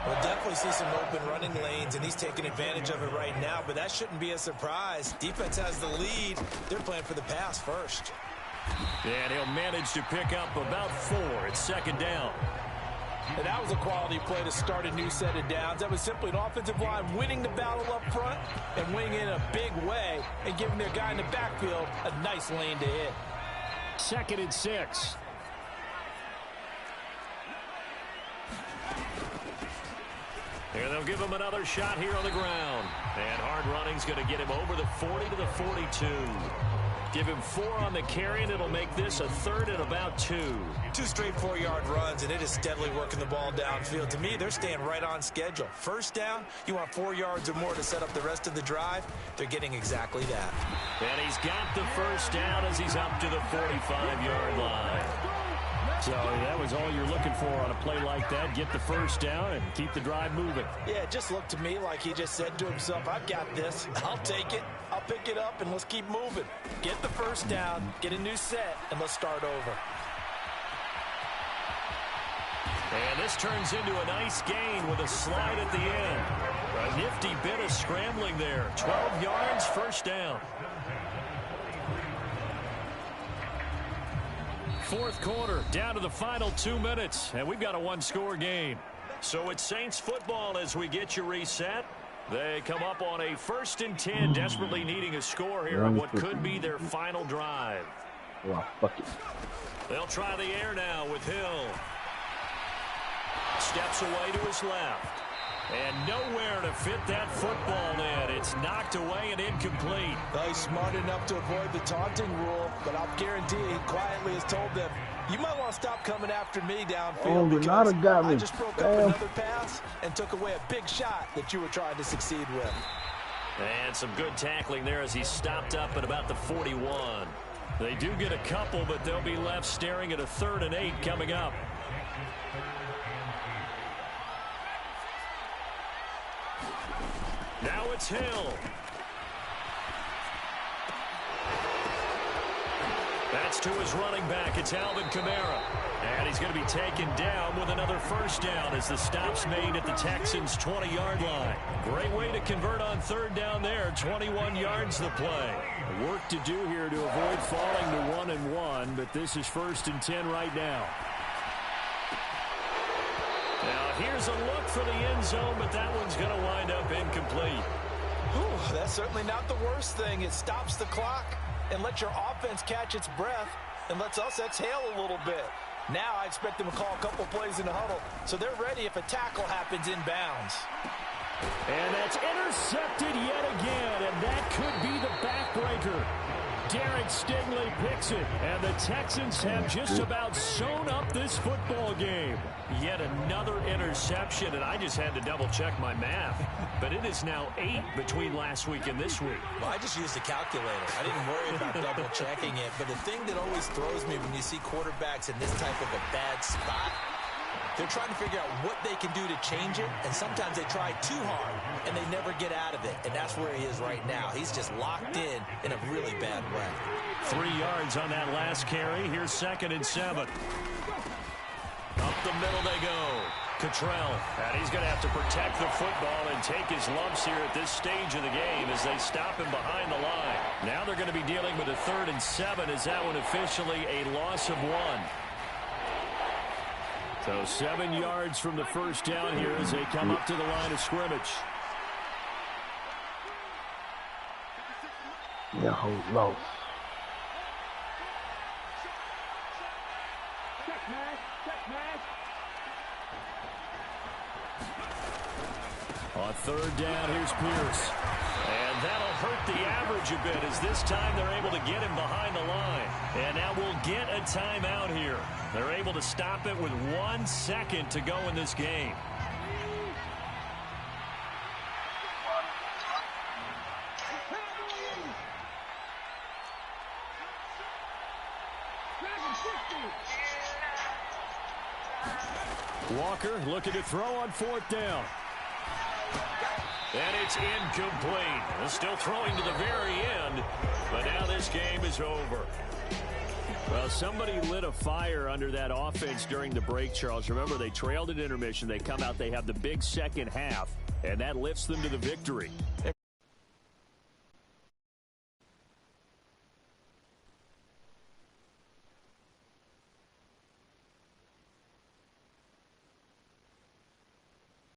We'll definitely see some open running lanes, and he's taking advantage of it right now, but that shouldn't be a surprise. Defense has the lead. They're playing for the pass first. And he'll manage to pick up about 4. It's 2nd down. And that was a quality play to start a new set of downs. That was simply an offensive line winning the battle up front and winning in a big way and giving their guy in the backfield a nice lane to hit. 2nd and 6. And they'll give him another shot here on the ground. And hard running's going to get him over the 40 to the 42. Give him 4 on the carry, and it'll make this a 3rd and about 2. 2 straight 4-yard runs, and it is steadily working the ball downfield. To me, they're staying right on schedule. 1st down, you want 4 yards or more to set up the rest of the drive. They're getting exactly that. And he's got the 1st down as he's up to the 45-yard line. So that was all you're looking for on a play like that. Get the 1st down and keep the drive moving. Yeah, it just looked to me like he just said to himself, I've got this. I'll take it. I'll pick it up, and let's keep moving. Get the 1st down, get a new set, and let's start over. And this turns into a nice gain with a slide at the end. A nifty bit of scrambling there. 12 yards, 1st down. 4th quarter, down to the final 2 minutes, and we've got a 1-score game. So it's Saints football as we get you reset. They come up on a 1st and 10, desperately needing a score here on what could be their final drive. They'll try the air now with Hill. Steps away to his left. And nowhere to fit that football in. It's knocked away and incomplete. Well, he's smart enough to avoid the taunting rule, but I'll guarantee he quietly has told them, you might want to stop coming after me downfield because I just broke up another pass and took away a big shot that you were trying to succeed with. And some good tackling there as he stopped up at about the 41. They do get a couple, but they'll be left staring at a 3rd and 8 coming up. Now it's Hill. That's to his running back. It's Alvin Kamara. And he's going to be taken down with another 1st down as the stop's made at the Texans' 20-yard line. Great way to convert on 3rd down there. 21 yards the play. Work to do here to avoid falling to 1-1, but this is 1st and 10 right now. Now, here's a look for the end zone, but that one's going to wind up incomplete. Whew, that's certainly not the worst thing. It stops the clock. and let your offense catch its breath and lets us exhale a little bit. Now I expect them to call a couple plays in the huddle so they're ready if a tackle happens inbounds. And that's intercepted yet again, and that could be the backbreaker. Derek Stingley picks it, and the Texans have just about sewn up this football game. Yet another interception, and I just had to double-check my math. But it is now 8 between last week and this week. Well, I just used a calculator. I didn't worry about double-checking it. But the thing that always throws me when you see quarterbacks in this type of a bad spot, they're trying to figure out what they can do to change it, and sometimes they try too hard, and they never get out of it, and that's where he is right now. He's just locked in a really bad way. 3 yards on that last carry. Here's 2nd and 7. Up the middle they go. Cottrell, and he's going to have to protect the football and take his lumps here at this stage of the game as they stop him behind the line. Now they're going to be dealing with a 3rd and 7. Is that one officially a loss of 1? So 7 yards from the first down here as they come up to the line of scrimmage. Yeah, hold low. On 3rd down, here's Pierce. And that'll hurt the average a bit as this time they're able to get him behind the line. And now we'll get a timeout here. They're able to stop it with 1 second to go in this game. Walker looking to throw on 4th down. And it's incomplete. They're still throwing to the very end, but now this game is over. Well, somebody lit a fire under that offense during the break, Charles. Remember, they trailed at intermission. They come out, they have the big second half, and that lifts them to the victory.